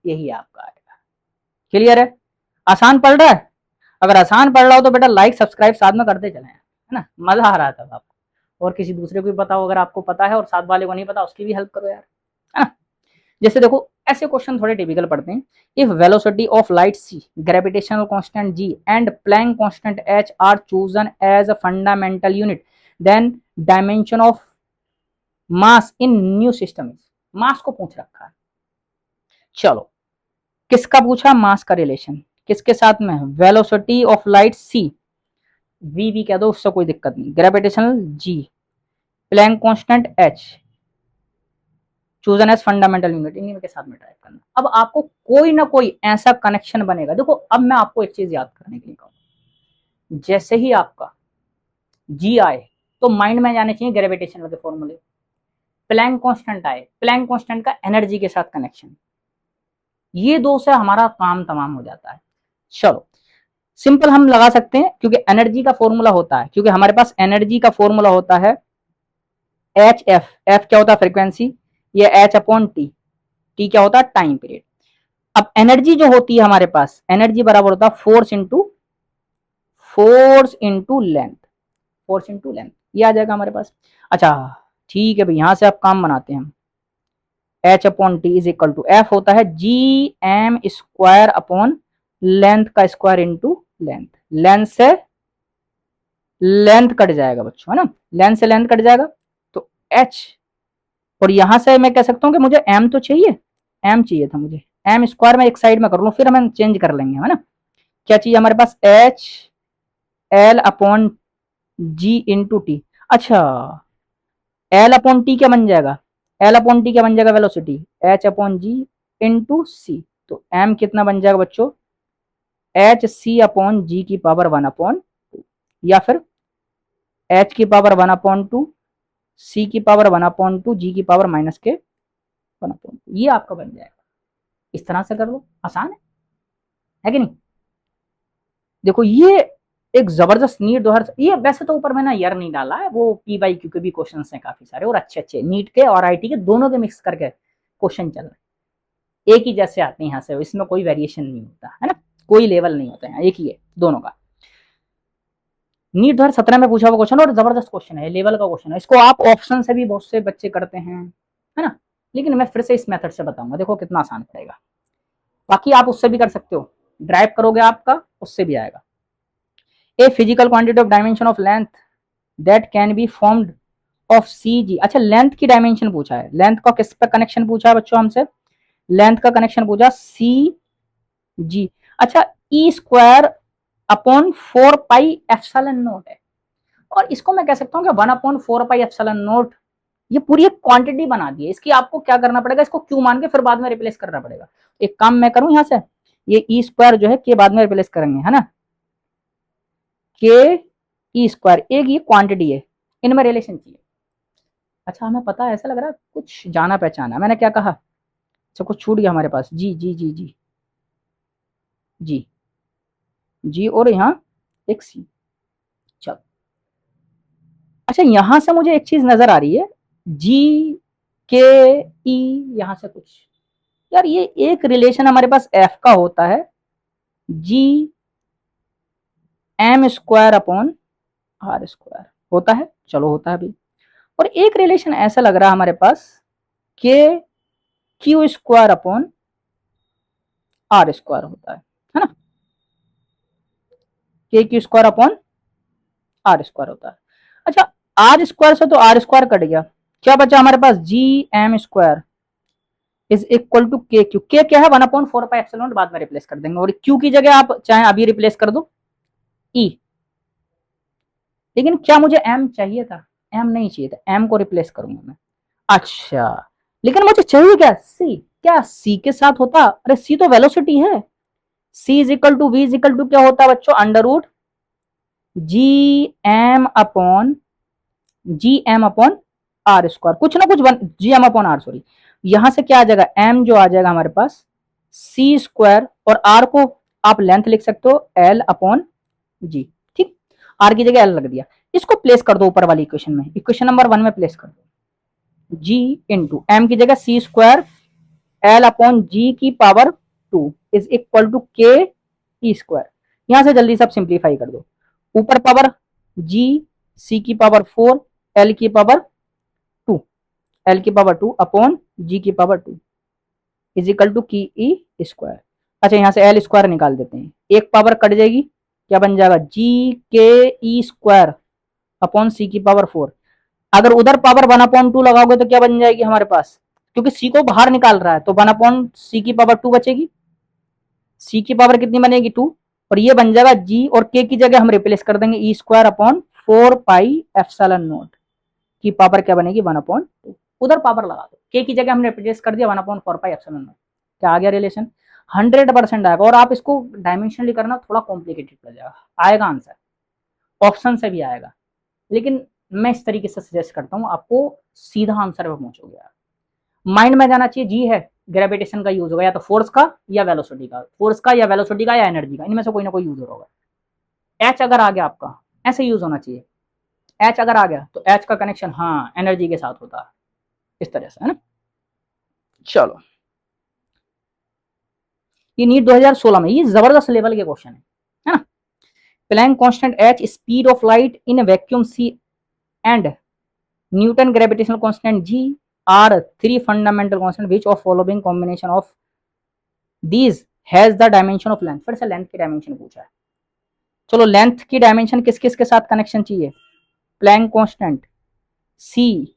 यही आपका आएगा। क्लियर है? आसान पढ़ रहा है? अगर आसान पढ़ रहा हो तो बेटा लाइक सब्सक्राइब साथ में करते चले, है ना? मजा आ रहा था आपको, और किसी दूसरे को भी पता हो, अगर आपको पता है और साथ वाले को नहीं पता उसकी भी हेल्प करो यार, है ना? जैसे देखो, ऐसे क्वेश्चन थोड़े टिपिकल पढ़ते हैं। If velocity of light c, gravitational constant g and Planck constant h are chosen as a fundamental unit, then dimension of mass in new system. Mass को पूछ रखा है। चलो, किसका पूछा? मास का रिलेशन किसके साथ में? Velocity of light c, v भी कह दो, उससे कोई दिक्कत नहीं। Gravitational g, Planck constant h, chosen as fundamental unit, इन्हीं के साथ में टाइप करना। अब आपको कोई ना कोई ऐसा कनेक्शन बनेगा। देखो, अब मैं आपको एक चीज याद करने के लिए कहूँगा, जैसे ही आपका जी आए तो माइंड में जाने चाहिए ग्रेविटेशन के फॉर्मूले। प्लैंक कांस्टेंट आए, प्लैंक कांस्टेंट का एनर्जी के साथ कनेक्शन, ये दो से हमारा काम तमाम हो जाता है। चलो, सिंपल हम लगा सकते हैं, क्योंकि एनर्जी का फॉर्मूला होता है, क्योंकि हमारे पास एनर्जी का फॉर्मूला होता है एच एफ। एफ क्या होता है? फ्रीक्वेंसी। ये एच अपॉन टी, टी क्या होता है? Time period. अब एनर्जी जो होती है हमारे पास, एनर्जी बराबर होता है force into length. Force into length, ये आ जाएगा हमारे पास। अच्छा ठीक है भाई, यहां से आप काम बनाते हैं हम। H upon T is equal to F होता है G M square upon length का स्क्वायर इंटू लेंथ। लेंथ से लेंथ कट जाएगा बच्चों, है ना? लेंथ से लेंथ कट जाएगा, तो h, और यहां से मैं कह सकता हूं कि मुझे m तो चाहिए, m चाहिए था मुझे, m स्क्वायर में एक साइड में कर लूं, फिर हम चेंज कर लेंगे, है ना। क्या चाहिए हमारे पास, h l upon g into T. अच्छा, एल अपॉन टी क्या बन जाएगा, एल अपॉन टी क्या बन जाएगा, वेलोसिटी, एच अपॉन जी इंटू सी। तो एम कितना बन जाएगा बच्चों, एच सी अपॉन जी की पावर 1/2, या फिर एच की पावर 1/2, सी की पावर 1/2, जी की पावर माइनस के 1/2, ये आपका बन जाएगा। इस तरह से कर लो, आसान है कि नहीं। देखो ये एक जबरदस्त नीट 2000, ये वैसे तो ऊपर मैंने ईयर नहीं डाला है, वो पी बाई क्यू के भी क्वेश्चन हैं काफी सारे, और अच्छे अच्छे नीट के और आईटी के दोनों के मिक्स करके क्वेश्चन चल रहे, एक ही जैसे आते हैं यहाँ से, इसमें कोई वेरिएशन नहीं होता है ना, कोई लेवल नहीं होता है, एक ही है दोनों का। नीट 2017 में पूछा हुआ क्वेश्चन, और जबरदस्त क्वेश्चन है, लेवल का क्वेश्चन है, इसको आप ऑप्शन से भी बहुत से बच्चे करते हैं, है ना। लेकिन मैं फिर से इस मेथड से बताऊंगा, देखो कितना आसान पड़ेगा। बाकी आप उससे भी कर सकते हो, ड्राइव करोगे आपका उससे भी आएगा। A physical quantity of dimension of length that can be formed of C G. अच्छा, लेंथ की डायमेंशन पूछा है, लेंथ का किस पे कनेक्शन पूछा है बच्चों हमसे, लेंथ का कनेक्शन पूछा सी जी। अच्छा, E square upon 4 pi epsilon nought है, और इसको मैं कह सकता हूँ कि 1/4 पाई एप्सिलॉन नॉट, ये पूरी एक क्वांटिटी बना दी है। इसकी आपको क्या करना पड़ेगा, इसको क्यू मान के फिर बाद में रिप्लेस करना पड़ेगा। एक काम मैं करूं, यहां से ये ई स्क्वायर जो है के बाद में रिप्लेस करेंगे, है ना, के ई स्क्वायर, एक ये क्वांटिटी है, इनमें रिलेशन चाहिए। अच्छा, हमें पता है, ऐसा लग रहा है कुछ जाना पहचाना, मैंने क्या कहा, सब कुछ छूट गया हमारे पास, जी जी जी जी जी जी, और यहाँ एक सी। चलो, अच्छा यहां से मुझे एक चीज नजर आ रही है, जी के ई, यहां से कुछ, यार ये एक रिलेशन हमारे पास एफ का होता है, G M square upon R square होता है, चलो होता है भी। और एक रिलेशन ऐसा लग रहा है हमारे पास, K Q square upon R square होता है ना, K Q square upon R square होता है। अच्छा, आर स्क्वायर से तो आर स्क्वायर कट गया, क्या बचा हमारे पास, G M square is equal to K Q. K क्या है, 1/4 पाई एप्सिलॉन, बाद में रिप्लेस कर देंगे, और क्यू की जगह आप चाहे अभी रिप्लेस कर दो ई। लेकिन क्या मुझे एम चाहिए था, एम नहीं चाहिए था, एम को रिप्लेस करूंगा मैं। अच्छा, लेकिन मुझे चाहिए क्या, सी, क्या सी के साथ होता, अरे सी तो वेलोसिटी है, C is equal to V is equal to क्या होता है बच्चों, under root G M upon, G M upon R square, कुछ ना कुछ G M upon R, sorry, यहां से क्या आ जाएगा, एम जो आ जाएगा हमारे पास सी स्क्वायर, और आर को आप लेंथ लिख सकते हो एल अपॉन जी, ठीक, आर की जगह एल लग दिया। इसको प्लेस कर दो ऊपर वाली इक्वेशन में, इक्वेशन नंबर 1 में प्लेस कर दो, जी इंटू एम की जगह सी स्क्वायर एल अपॉन जी की पावर 2 इज इक्वल टू के ई स्क्वायर। यहां से जल्दी सब सिंप्लीफाई कर दो, ऊपर पावर जी, सी की पावर 4, एल की पावर 2, एल की पावर 2 अपॉन जी की पावर 2 इज इक्वल टू की ई स्क्वायर। अच्छा, यहां से एल स्क्वायर निकाल देते हैं, एक पावर कट जाएगी, क्या बन जाएगा, जी के ई स्क्वायर अपॉन सी की पावर 4। अगर उधर पावर 1/2 लगाओगे तो क्या बन जाएगी हमारे पास, क्योंकि सी को बाहर निकाल रहा है तो 1/सी की पावर 2 बचेगी, सी की पावर कितनी बनेगी 2, और ये बन जाएगा जी, और के की जगह हम रिप्लेस कर देंगे E square upon 4 pi epsilon nought की पावर क्या बनेगी 1/2, उधर पावर लगा दो, के की जगह हमने रिप्लेस कर दिया 1/4 पाई एप्सिलॉन नॉट, क्या आ गया रिलेशन, 100% आएगा। और आप इसको डायमेंशनली करना थोड़ा कॉम्प्लिकेटेड पड़ जाएगा, आएगा आंसर, ऑप्शन से भी आएगा, लेकिन मैं इस तरीके से सजेस्ट करता हूँ, आपको सीधा आंसर पे पहुंचोगे आप। माइंड में जाना चाहिए, जी है, ग्रेविटेशन का यूज होगा, या तो फोर्स का या वेलोसिटी का, फोर्स का या वेलोसिटी का या एनर्जी का, इनमें से कोई ना कोई यूज होगा। एच अगर आ गया आपका, ऐसे यूज होना चाहिए, एच अगर आ गया तो एच का कनेक्शन हाँ एनर्जी के साथ होता है, इस तरह से, है ना। चलो, ये नीट 2016 में, ये जबरदस्त लेवल के क्वेश्चन है ना। Planck constant H, speed of light in vacuum C, and Newton gravitational constant G are three fundamental constant which of following combination of these has the dimension of length. फिर से length की dimension पूछा है, चलो length की dimension किस किस के साथ कनेक्शन चाहिए, प्लैंक कांस्टेंट, सी,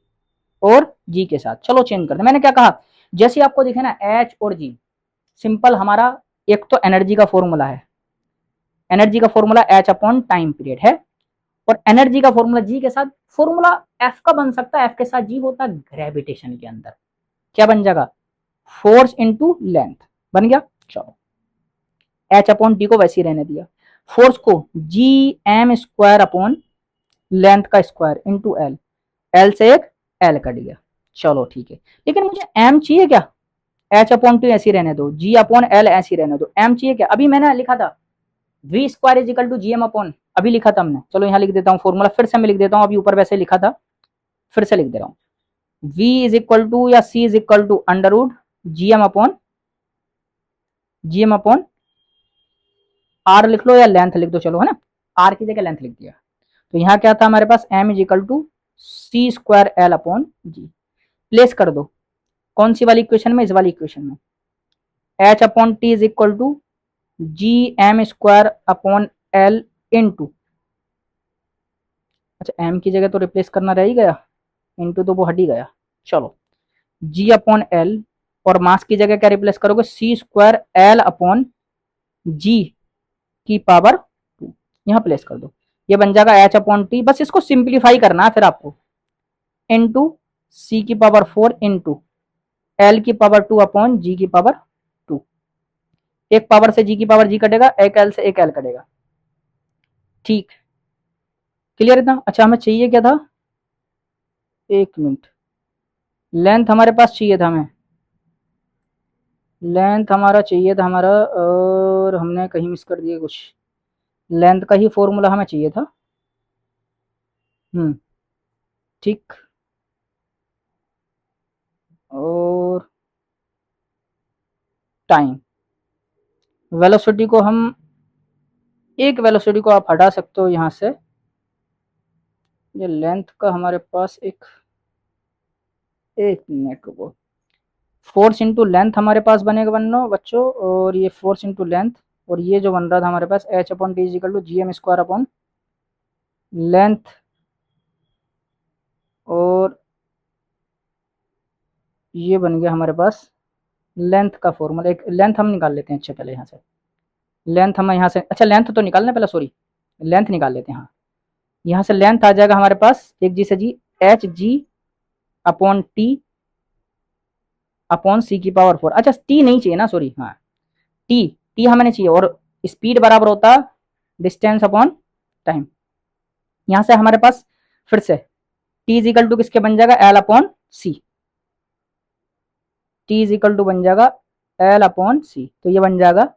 और जी के साथ। चलो चेंज करते हैं। मैंने क्या कहा, जैसे आपको दिखे ना एच और जी, सिंपल हमारा एक तो एनर्जी का फॉर्मूला है, एनर्जी का formula H upon time period है, और एनर्जी का फॉर्मूला जी के साथ, फॉर्मूला एफ का बन सकता है, एफ के साथ जी होता है ग्रेविटेशन के अंदर, क्या बन जाएगा, फोर्स इनटू लेंथ बन गया। चलो एच अपॉन टी को वैसे ही रहने दिया, फोर्स को G M square upon length का स्क्वायर इनटू एल, एल से एक एल कट गया। चलो ठीक है, लेकिन मुझे एम चाहिए क्या, एच अपॉन टू ऐसी रहने दो, जी अपॉन एल ऐसी रहने दो, एम चाहिए क्या, अभी मैंने लिखा था V square is equal to G M upon, अभी लिखा था हमने, चलो यहाँ लिख देता हूँ फॉर्मूला, फिर से मैं लिख देता हूँ, अभी ऊपर वैसे लिखा था, फिर से लिख दे रहा हूँ, v इज इक्वल टू या c is equal to under root G M upon R लिख लो या लेंथ लिख दो, चलो है ना, आर की जगह लेंथ लिख दिया। तो यहाँ क्या था हमारे पास, m is equal to C square L upon G, place कर दो कौन सी वाली इक्वेशन में, इस वाली इक्वेशन में, h upon T is equal to G M square upon L into, अच्छा m की जगह तो रिप्लेस करना रह ही गया, इनटू तो वो हट ही गया, चलो g अपॉन एल, और मास की जगह क्या रिप्लेस करोगे, सी स्क्वायर एल अपॉन जी की पावर टू, यहाँ प्लेस कर दो, ये बन जाएगा एच अपॉन टी, बस इसको सिंप्लीफाई करना है फिर आपको, इनटू सी की पावर फोर इनटू एल की पावर टू अपॉन जी की पावर टू, एक पावर से जी की पावर जी कटेगा, एक एल से एक एल कटेगा, ठीक क्लियर इतना। अच्छा हमें चाहिए क्या था, एक मिनट, लेंथ हमारे पास चाहिए था, हमें लेंथ हमारा चाहिए था हमारा, और हमने कहीं मिस कर दिया कुछ, लेंथ का ही फॉर्मूला हमें चाहिए था, ठीक, और टाइम, वेलोसिटी को हम, एक वेलोसिटी को आप हटा सकते हो यहाँ से, ये लेंथ का हमारे पास एक मिनट रुको, फोर्स इंटू लेंथ हमारे पास बनेगा बनना बच्चों, और ये फोर्स इंटू लेंथ, और ये जो बन रहा था हमारे पास H upon T is equal to G M square upon length, और ये बन गया हमारे पास लेंथ का फॉर्मूला, एक लेंथ हम निकाल लेते हैं, अच्छा पहले यहाँ से लेंथ हम यहाँ से, अच्छा लेंथ तो निकालना पहले, सॉरी लेंथ निकाल लेते हैं, हाँ यहाँ से लेंथ आ जाएगा हमारे पास एक जी से G, H G upon T upon C की पावर फोर, अच्छा टी नहीं चाहिए ना, सॉरी, हाँ टी, टी हमें चाहिए, और स्पीड बराबर होता डिस्टेंस अपॉन टाइम, यहां से हमारे पास फिर से टी इज इक्वल टू किसके बन जाएगा, L upon C, T is equal to बन जाएगा एल अपॉन सी, तो ये बन जाएगा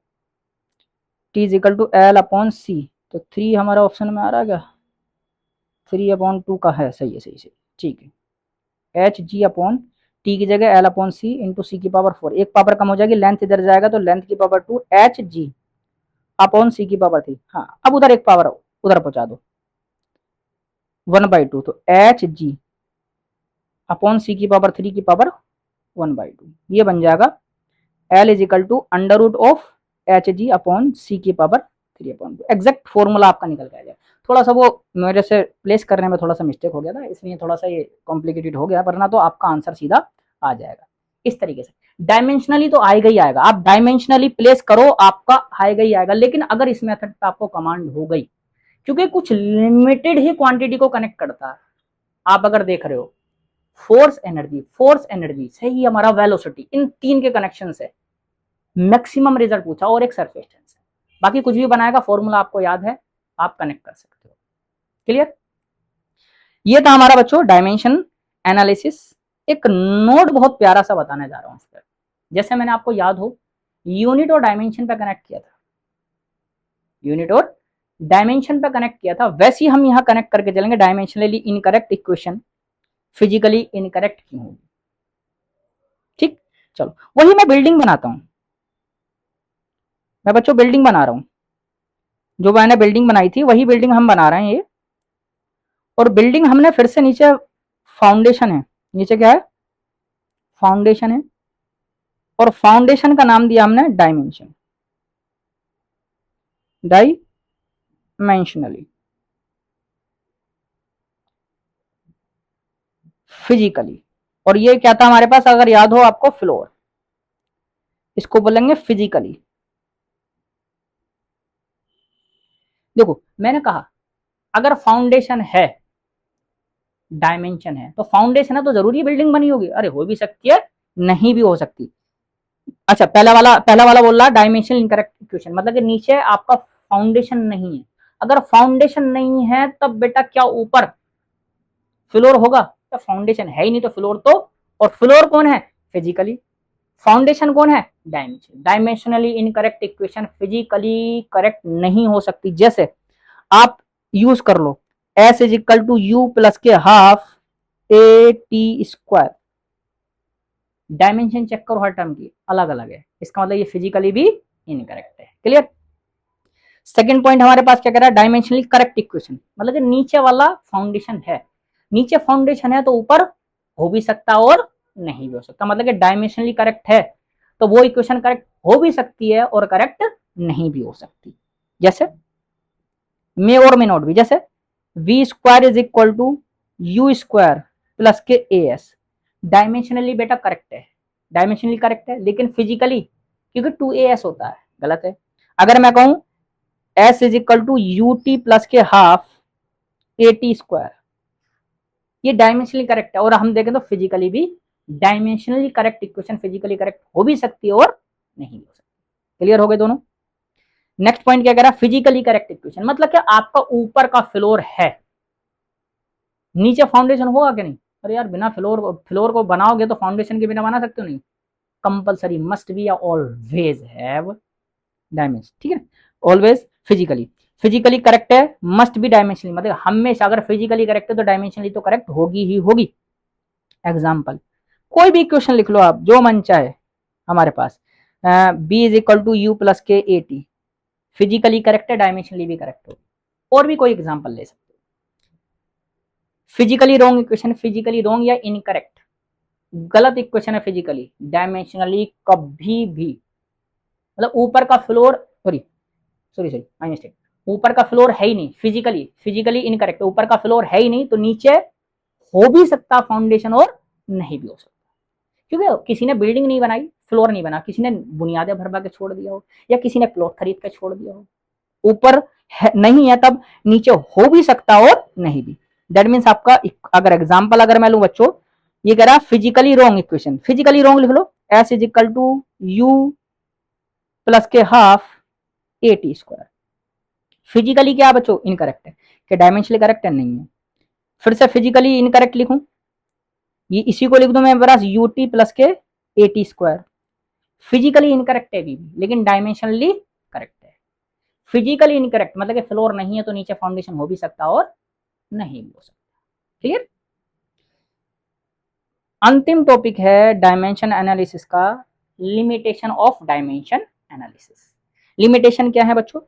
T is equal to L upon C, तो थ्री हमारा ऑप्शन में आ रहा है क्या, थ्री अपॉन टू का है, सही है सही सही, ठीक है, एच जी अपॉन टी की जगह L upon C into C की पावर फोर, एक पावर कम हो जाएगी, लेंथ इधर जाएगा तो लेंथ की power two H G upon C की पावर थ्री, हाँ अब उधर एक पावर उधर पहुंचा दो, वन बाई टू, तो एच जी अपॉन सी की पावर थ्री की पावर वन बाई टू, ये बन जाएगा L is equal to under root of H G upon C की power three upon two, exact formula आपका निकल के आ जाएगा। थोड़ा सा वो मेरे से प्लेस करने में थोड़ा सा मिस्टेक हो गया था, इसलिए थोड़ा सा ये कॉम्प्लिकेटेड हो गया, वरना तो आपका आंसर सीधा आ जाएगा इस तरीके से। डायमेंशनली तो आएगा ही आएगा, आप डायमेंशनली प्लेस करो आपका आएगा ही आएगा, लेकिन अगर इस मेथड पे आपको कमांड हो गई, क्योंकि कुछ लिमिटेड ही क्वांटिटी को कनेक्ट करता है, आप अगर देख रहे हो फोर्स एनर्जी से ही हमारा वेलोसिटी, इन तीन के कनेक्शन से मैक्सिमम रिजल्ट पूछा, और एक सरफेस टेंस है, बाकी कुछ भी बनाएगा फॉर्मूला आपको याद है, आप कनेक्ट कर सकते हो, क्लियर। ये था हमारा बच्चों डायमेंशन एनालिसिस, एक नोट बहुत प्यारा सा बताने जा रहा हूं इस पर, जैसे मैंने आपको याद हो यूनिट और डायमेंशन पे कनेक्ट किया था, यूनिट और डायमेंशन पे कनेक्ट किया था, वैसे ही हम यहां कनेक्ट करके चलेंगे, dimensionally incorrect equation physically incorrect क्यों होगी, ठीक। चलो वही मैं बिल्डिंग बनाता हूं, मैं बच्चों बिल्डिंग बना रहा हूं, जो मैंने बिल्डिंग बनाई थी वही बिल्डिंग हम बना रहे हैं ये, और बिल्डिंग हमने फिर से नीचे फाउंडेशन है, नीचे क्या है, फाउंडेशन है, और फाउंडेशन का नाम दिया हमने डायमेंशन, डायमेंशनली फिजिकली, और ये क्या था हमारे पास, अगर याद हो आपको, फ्लोर। इसको बोलेंगे फिजिकली। देखो मैंने कहा अगर फाउंडेशन है, डायमेंशन है, तो फाउंडेशन है तो जरूरी बिल्डिंग बनी होगी। अरे हो भी सकती है, नहीं भी हो सकती। अच्छा, पहला वाला बोल रहा डायमेंशनल इनकरेक्ट इक्वेशन, मतलब कि नीचे आपका फाउंडेशन नहीं है। अगर फाउंडेशन नहीं है तब बेटा क्या ऊपर फ्लोर होगा? तो फाउंडेशन है ही नहीं तो फ्लोर तो, और फ्लोर कौन है? फिजिकली। फाउंडेशन कौन है? Dimension. Dimensionally incorrect equation physically correct नहीं हो सकती। जैसे आप यूज कर लो S is equal to U plus के half A T square. Dimension check करो, हर टर्म की अलग अलग है, इसका मतलब ये फिजिकली भी इनकरेक्ट है। क्लियर? सेकंड पॉइंट हमारे पास क्या कह रहा है? डायमेंशनली करेक्ट इक्वेशन, मतलब कि नीचे वाला फाउंडेशन है, नीचे फाउंडेशन है तो ऊपर हो भी सकता और नहीं भी हो सकता, मतलब कि डायमेंशनली करेक्ट है तो वो इक्वेशन करेक्ट हो भी सकती है और करेक्ट नहीं भी हो सकती। जैसे मे और मे नॉट भी। जैसे V square is equal to U square plus के ए एस। डायमेंशनली बेटा करेक्ट है, डायमेंशनली करेक्ट है, लेकिन फिजिकली क्योंकि टू ए एस होता है, गलत है। अगर मैं कहूं S is equal to U T plus के हाफ ए टी स्क्वायर, ये डायमेंशनली करेक्ट है, और हम देखें तो फिजिकली भी dimensionally correct equation physically correct हो भी सकती है और नहीं भी हो सकती। क्लियर हो गए दोनों? नेक्स्ट पॉइंट क्या कह रहा है? फिजिकली करेक्ट इक्वेशन, मतलब कि आपका ऊपर का फ्लोर है, नीचे फाउंडेशन होगा कि नहीं? अरे यार बिना फ्लोर को बनाओगे तो फाउंडेशन के बिना बना सकते हो? नहीं, कंपलसरी, मस्ट बी या ऑलवेज हैव डायमेंशन। ठीक है, ऑलवेज फिजिकली। फिजिकली करेक्ट है, मस्ट बी डायमेंशनली, मतलब हमेशा अगर फिजिकली करेक्ट है तो डायमेंशनली तो करेक्ट होगी ही होगी। एग्जाम्पल, कोई भी इक्वेशन लिख लो आप जो मन चाहे हमारे पास, B is equal to U plus के ए टी, फिजिकली करेक्ट है, डायमेंशनली भी करेक्ट होगी। और भी कोई एग्जाम्पल ले सकते हो। Physically wrong equation, physically wrong या इनकरेक्ट, गलत इक्वेशन है फिजिकली, डायमेंशनली कभी भी, मतलब ऊपर का floor, sorry sorry sorry my mistake, ऊपर का फ्लोर है ही नहीं, फिजिकली इनकरेक्ट, ऊपर का फ्लोर है ही नहीं तो नीचे हो भी सकता फाउंडेशन और नहीं भी हो सकता, क्योंकि किसी ने बिल्डिंग नहीं बनाई, फ्लोर नहीं बना, किसी ने बुनियादें भरवा के छोड़ दिया हो, या किसी ने प्लॉट खरीद के छोड़ दिया हो, ऊपर नहीं है तब नीचे हो भी सकता और नहीं भी। दैट मीन्स आपका अगर एग्जाम्पल अगर मैं लू बच्चों, ये कह रहा physically wrong equation, physically wrong लिख लो, S is equal to U plus के half A T square. Physically क्या बच्चों? इनकरेक्ट है, कि डायमेंशनली करेक्ट है? नहीं है। फिर से फिजिकली इनकरेक्ट लिखूं, ये इसी को लिख दो मैं बस यू टी प्लस के A T square. Physically incorrect है भी, लेकिन डायमेंशनली करेक्ट है। फिजिकली इनकरेक्ट मतलब कि फ्लोर नहीं है तो नीचे फाउंडेशन हो भी सकता और नहीं भी हो सकता। क्लियर? अंतिम टॉपिक है डायमेंशन एनालिसिस का, limitation of dimension analysis. Limitation क्या है बच्चों?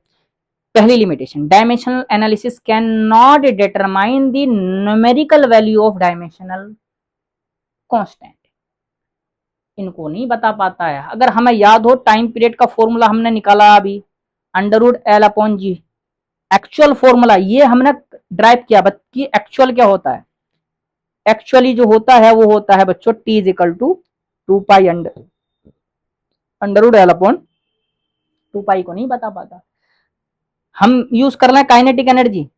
पहली limitation, dimensional analysis can not determine the numerical value of dimensional constant. इनको नहीं बता पाता है। अगर हमें याद हो टाइम पीरियड का फॉर्मूला हमने निकाला अभी, अंडर रूट एल अपॉन जी, एक्चुअल फॉर्मूला ये हमने ड्राइव किया, बट कि एक्चुअल क्या होता है? एक्चुअली जो होता है वो होता है बच्चों T is equal to 2 pi under root L upon 2 pi को नहीं बता पाता। हम यूज कर रहे हैं kinetic energy,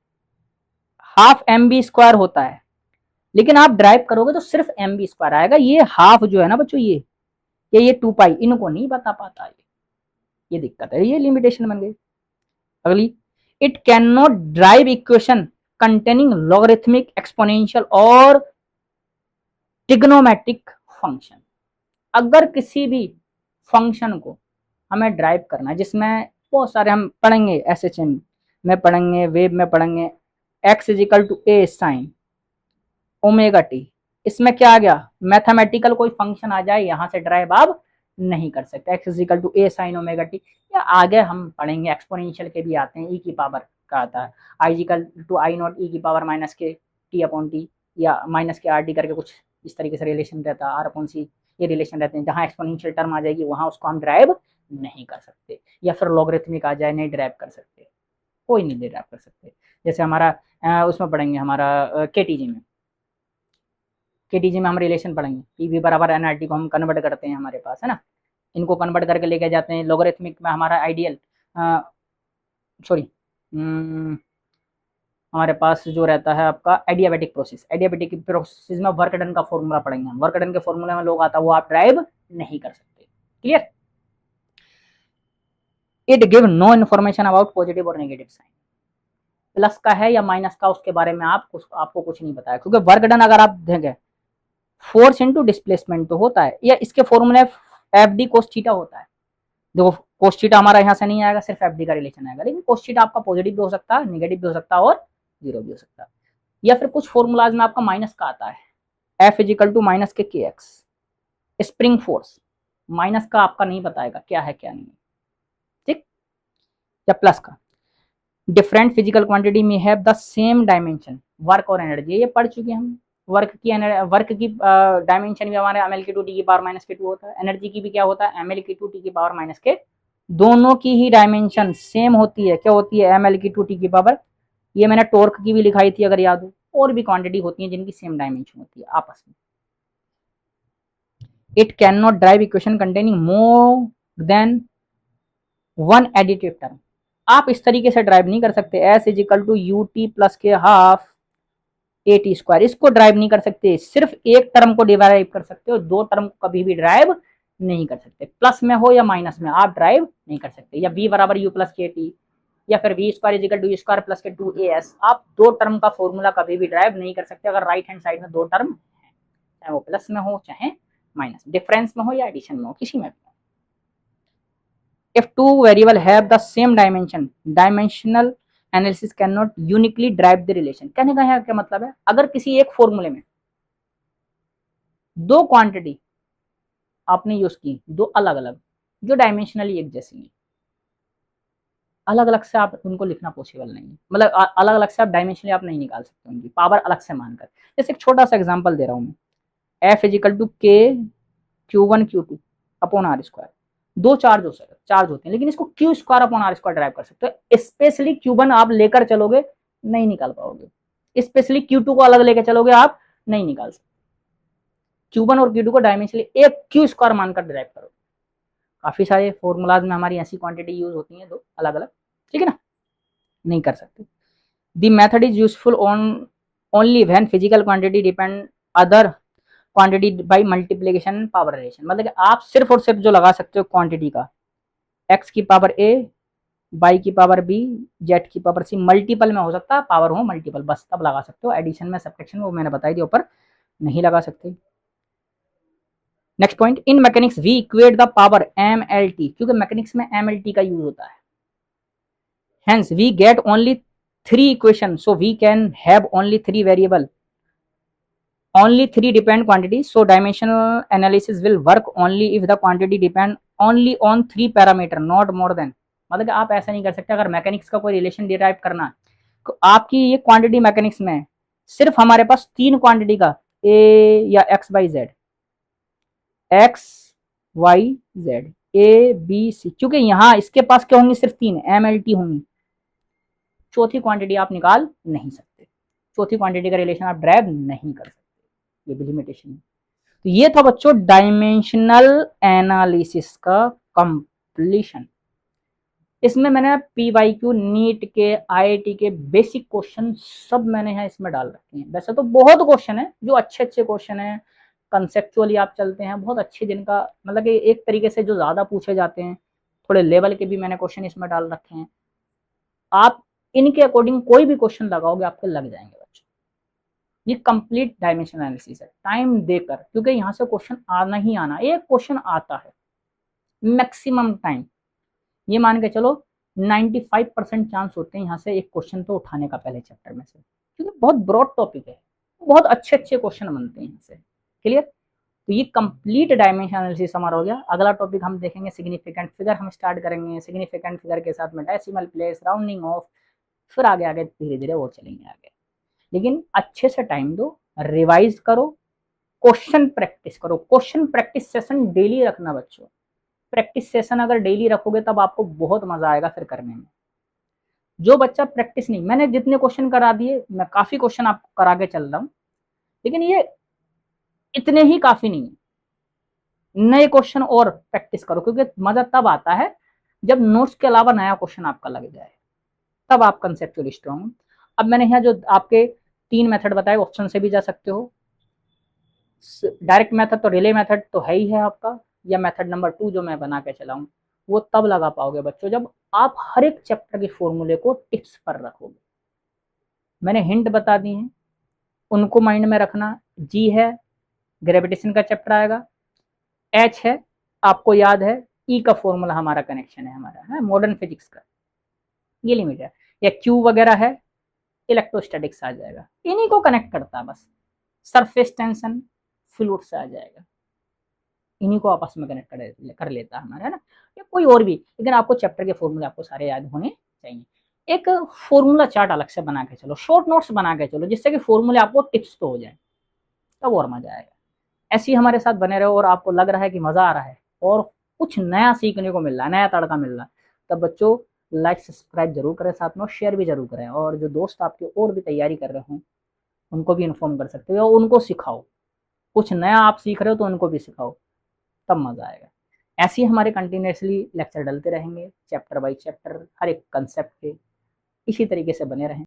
half M B square होता है, लेकिन आप ड्राइव करोगे तो सिर्फ एम बी स्क्वायर आएगा। ये हाफ जो है ना बच्चों, ये 2 पाई, इनको नहीं बता पाता, ये दिक्कत है, ये लिमिटेशन बन गई। अगली, it can not derive equation containing logarithmic, exponential और ट्रिग्नोमेट्रिक फंक्शन। अगर किसी भी फंक्शन को हमें ड्राइव करना है, जिसमें बहुत सारे हम पढ़ेंगे, एसएचएम में पढ़ेंगे, वेब में पढ़ेंगे, X is equal to A sine omega T, इसमें क्या आ गया? मैथमेटिकल कोई फंक्शन आ जाए, यहां से ड्राइव आप नहीं कर सकते। X is equal to A sine omega T, या आगे हम पढ़ेंगे एक्सपोनेंशियल के भी आते हैं, ई की पावर का आता है, I equal to I not ई की पावर माइनस के टी अपॉन टी, या माइनस के आर डी करके कुछ इस तरीके से रिलेशन रहता है, आर अपॉन सी, ये रिलेशन रहते हैं। जहां एक्सपोनेंशियल टर्म आ जाएगी वहां उसको हम ड्राइव नहीं कर सकते, या फिर लॉगरिथमिक आ जाए नहीं ड्राइव कर सकते, कोई नहीं ड्राइव कर सकते। जैसे हमारा उसमें पढ़ेंगे हमारा केटीजी में, केटीजी में हम रिलेशन पढ़ेंगे, पीवी बराबर एनआरटी को हम कन्वर्ट करते हैं हमारे पास, है ना, इनको कन्वर्ट करके लेके जाते हैं। लोगरिथमिक में हमारा आइडियल सॉरी हमारे पास जो रहता है आपका एडियाबेटिक प्रोसेस, एडियाबेटिक प्रोसेस में वर्क डन का फॉर्मूला पढ़ेंगे हम। वर्क डन के फॉर्मूले में लोग आता है वो आप ड्राइव नहीं कर सकते। Clear? It give no information about positive और नेगेटिव साइन। प्लस का है या माइनस का उसके बारे में आपको कुछ नहीं पता है, क्योंकि वर्क डन अगर आप देखें फोर्स इनटू डिस्प्लेसमेंट तो होता है, या इसके फॉर्मूले एफ डी कोस थीटा होता है। देखो कोस थीटा हमारा यहाँ से नहीं आएगा, सिर्फ एफ डी का रिलेशन आएगा, लेकिन कोस थीटा आपका पॉजिटिव भी हो सकता है, नेगेटिव भी हो सकता है और जीरो भी हो सकता है। या फिर कुछ फॉर्मूलाज में आपका माइनस का आता है, एफ इजिकल टू माइनस के के एक्स। स्प्रिंग फोर्स माइनस का आपका नहीं बताएगा क्या है क्या नहीं, ठीक। या प्लस का डिफरेंट फिजिकल क्वांटिटी में have the same dimension, work और एनर्जी, ये पढ़ चुके हम। वर्क की डायमेंशन भी हमारे ml की 2 टी की पावर माइनस के 2 होता है, एनर्जी की भी क्या होता है ml की 2 टी की पावर माइनस के, दोनों की ही डायमेंशन सेम होती है। क्या होती है? ml की 2 टी की पावर, ये मैंने टॉर्क की भी लिखाई थी अगर याद हो, और भी क्वांटिटी होती है जिनकी सेम डायमेंशन होती है आपस में। It can not derive equation containing more than one additive term. आप इस तरीके से ड्राइव नहीं कर सकते, S is equal to U T plus के हाफ ए टी स्क्वायर, इसको ड्राइव नहीं कर सकते। सिर्फ एक टर्म को डिराइव कर सकते हो, दो टर्म को कभी भी ड्राइव नहीं कर सकते। प्लस में हो या माइनस में आप ड्राइव नहीं कर सकते। या v बराबर यू प्लस के टी, या फिर V square is equal to U square plus K 2as, आप दो टर्म का फॉर्मूला कभी भी ड्राइव नहीं कर सकते अगर राइट हैंड साइड में दो टर्म है, चाहे वो प्लस में हो चाहे माइनस, डिफरेंस में हो या एडिशन में हो, किसी में भी। If two variable have the same dimension, dimensional analysis cannot uniquely drive the relation। कहने का है क्या मतलब है, अगर किसी एक फॉर्मूले में दो क्वांटिटी आपने यूज की, दो अलग अलग जो डायमेंशनली एक जैसी है, अलग अलग से आप उनको लिखना पॉसिबल नहीं है, मतलब अलग अलग से आप डायमेंशनली आप नहीं निकाल सकते उनकी पावर अलग से मानकर। जैसे एक छोटा सा एग्जांपल दे रहा हूं मैं, F is equal to K Q1 Q2 upon R square, दो चार्ज होते हैं, लेकिन इसको Q square upon R square derive कर सकते हो। स्पेशली Q1 आप लेकर चलोगे नहीं निकाल पाओगे, स्पेशली Q2 को अलग लेकर चलोगे आप नहीं निकाल सकते। Q1 और Q2 को डायमेंशनली एक क्यू स्क्वायर मानकर ड्राइव करो। काफी सारे फॉर्मूलाज में हमारी ऐसी क्वांटिटी यूज होती है दो अलग अलग, ठीक है ना, नहीं कर सकते। The method is useful only when physical quantity depend other quantity by multiplication power relation. मतलब कि आप सिर्फ और सिर्फ जो लगा सकते हो क्वांटिटी का, x की पावर a, y की पावर b, z की पावर c, मल्टीपल में हो सकता है, पावर हो मल्टीपल, बस तब लगा सकते हो। एडिशन में सब्ट्रैक्शन वो मैंने बताई थी ऊपर, नहीं लगा सकते। Next point, in mechanics we equate the power mlt, क्योंकि मैकेनिक्स में mlt का यूज होता है, hence we get only 3 equations, so we can have only 3 variable, only 3 dependent quantities, so dimensional analysis will work only if the quantity depend only on 3 parameter, not more than। मतलब कि आप ऐसा नहीं कर सकते अगर मैकेनिक्स का कोई रिलेशन डिराइव करना, तो आपकी ये क्वांटिटी मैकेनिक्स में सिर्फ हमारे पास 3 क्वांटिटी का a या x y z, a b c, क्योंकि यहाँ इसके पास क्या होंगे, सिर्फ 3 mlt होंगी, चौथी क्वांटिटी आप निकाल नहीं सकते, चौथी क्वांटिटी का रिलेशन आप ड्राइव नहीं कर सकते, ये भी लिमिटेशन है। तो ये था बच्चों डायमेंशनल एनालिसिस का कंप्लीशन। इसमें मैंने PYQ नीट के IIT के बेसिक क्वेश्चन सब मैंने यहाँ इसमें डाल रखे हैं। वैसे तो बहुत क्वेश्चन है जो अच्छे क्वेश्चन है, कंसेप्चुअली आप चलते हैं बहुत अच्छे, जिनका मतलब कि एक तरीके से जो ज्यादा पूछे जाते हैं, थोड़े लेवल के भी मैंने क्वेश्चन इसमें डाल रखे हैं। आप इनके अकॉर्डिंग कोई भी क्वेश्चन लगाओगे आपके लग जाएंगे बच्चों। ये कंप्लीट डायमेंशन एनालिसिस है, टाइम देकर, क्योंकि यहाँ से क्वेश्चन आना ही आना, एक क्वेश्चन आता है मैक्सिमम टाइम, ये मान के चलो 95% चांस होते हैं यहाँ से एक क्वेश्चन तो उठाने का पहले चैप्टर में से, क्योंकि बहुत ब्रॉड टॉपिक है, बहुत अच्छे क्वेश्चन बनते हैं यहाँ से। क्लियर? तो ये कंप्लीट डायमेंशन एनालिसिस हमारा हो गया। अगला टॉपिक हम देखेंगे सिग्निफिकेंट फिगर, हम स्टार्ट करेंगे सिग्निफिकेंट फिगर के साथ में डेसिमल प्लेस, राउंडिंग ऑफ, फिर आगे आगे धीरे धीरे और चलेंगे आगे। लेकिन अच्छे से टाइम दो, रिवाइज करो, क्वेश्चन प्रैक्टिस करो। क्वेश्चन प्रैक्टिस सेशन डेली रखना बच्चों, प्रैक्टिस सेशन अगर डेली रखोगे तब आपको बहुत मजा आएगा फिर करने में। जो बच्चा प्रैक्टिस नहीं, मैंने जितने क्वेश्चन करा दिए, मैं काफी क्वेश्चन आपको करा के चल रहा हूँ, लेकिन ये इतने ही काफी नहीं है, नए क्वेश्चन और प्रैक्टिस करो, क्योंकि मजा तब आता है जब नोट्स के अलावा नया क्वेश्चन आपका लग जाए, तब आप कंसेप्चुअली स्ट्रॉन्ग। अब मैंने यहाँ जो आपके 3 मेथड बताए, ऑप्शन से भी जा सकते हो, डायरेक्ट मेथड तो रिले मेथड तो है ही है आपका, या मेथड नंबर 2 जो मैं बना के चलाऊं, वो तब लगा पाओगे बच्चों जब आप हर एक चैप्टर के फॉर्मूले को टिप्स पर रखोगे। मैंने हिंट बता दी हैं, उनको माइंड में रखना। जी है, ग्रेविटेशन का चैप्टर आएगा। एच है, आपको याद है, ई का फॉर्मूला हमारा कनेक्शन है, हमारा है मॉडर्न फिजिक्स का, ये लिमिट है। या क्यू वगैरह है, इलेक्ट्रोस्टैटिक्स आ जाएगा, इन्हीं को कनेक्ट करता है बस। सरफेस टेंशन फ्लूइड से आ जाएगा, इन्हीं को आपस में कनेक्ट कर लेता है हमारा, है ना। या कोई और भी, लेकिन आपको चैप्टर के फॉर्मूले आपको सारे याद होने चाहिए। एक फॉर्मूला चार्ट अलग से बना के चलो, शॉर्ट नोट्स बना के चलो, जिससे कि फॉर्मूले आपको टिप्स पे हो जाए, तब और मजा आएगा। ऐसे ही हमारे साथ बने रहो, और आपको लग रहा है कि मजा आ रहा है और कुछ नया सीखने को मिल रहा है, नया तड़का मिल रहा है, तब बच्चों लाइक सब्सक्राइब जरूर करें, साथ में शेयर भी जरूर करें, और जो दोस्त आपके और भी तैयारी कर रहे हो उनको भी इन्फॉर्म कर सकते हो, उनको सिखाओ, कुछ नया आप सीख रहे हो तो उनको भी सिखाओ, तब मजा आएगा। ऐसे ही हमारे कंटिन्यूसली लेक्चर डलते रहेंगे, चैप्टर बाई चैप्टर, हर एक कंसेप्ट के, इसी तरीके से बने रहें।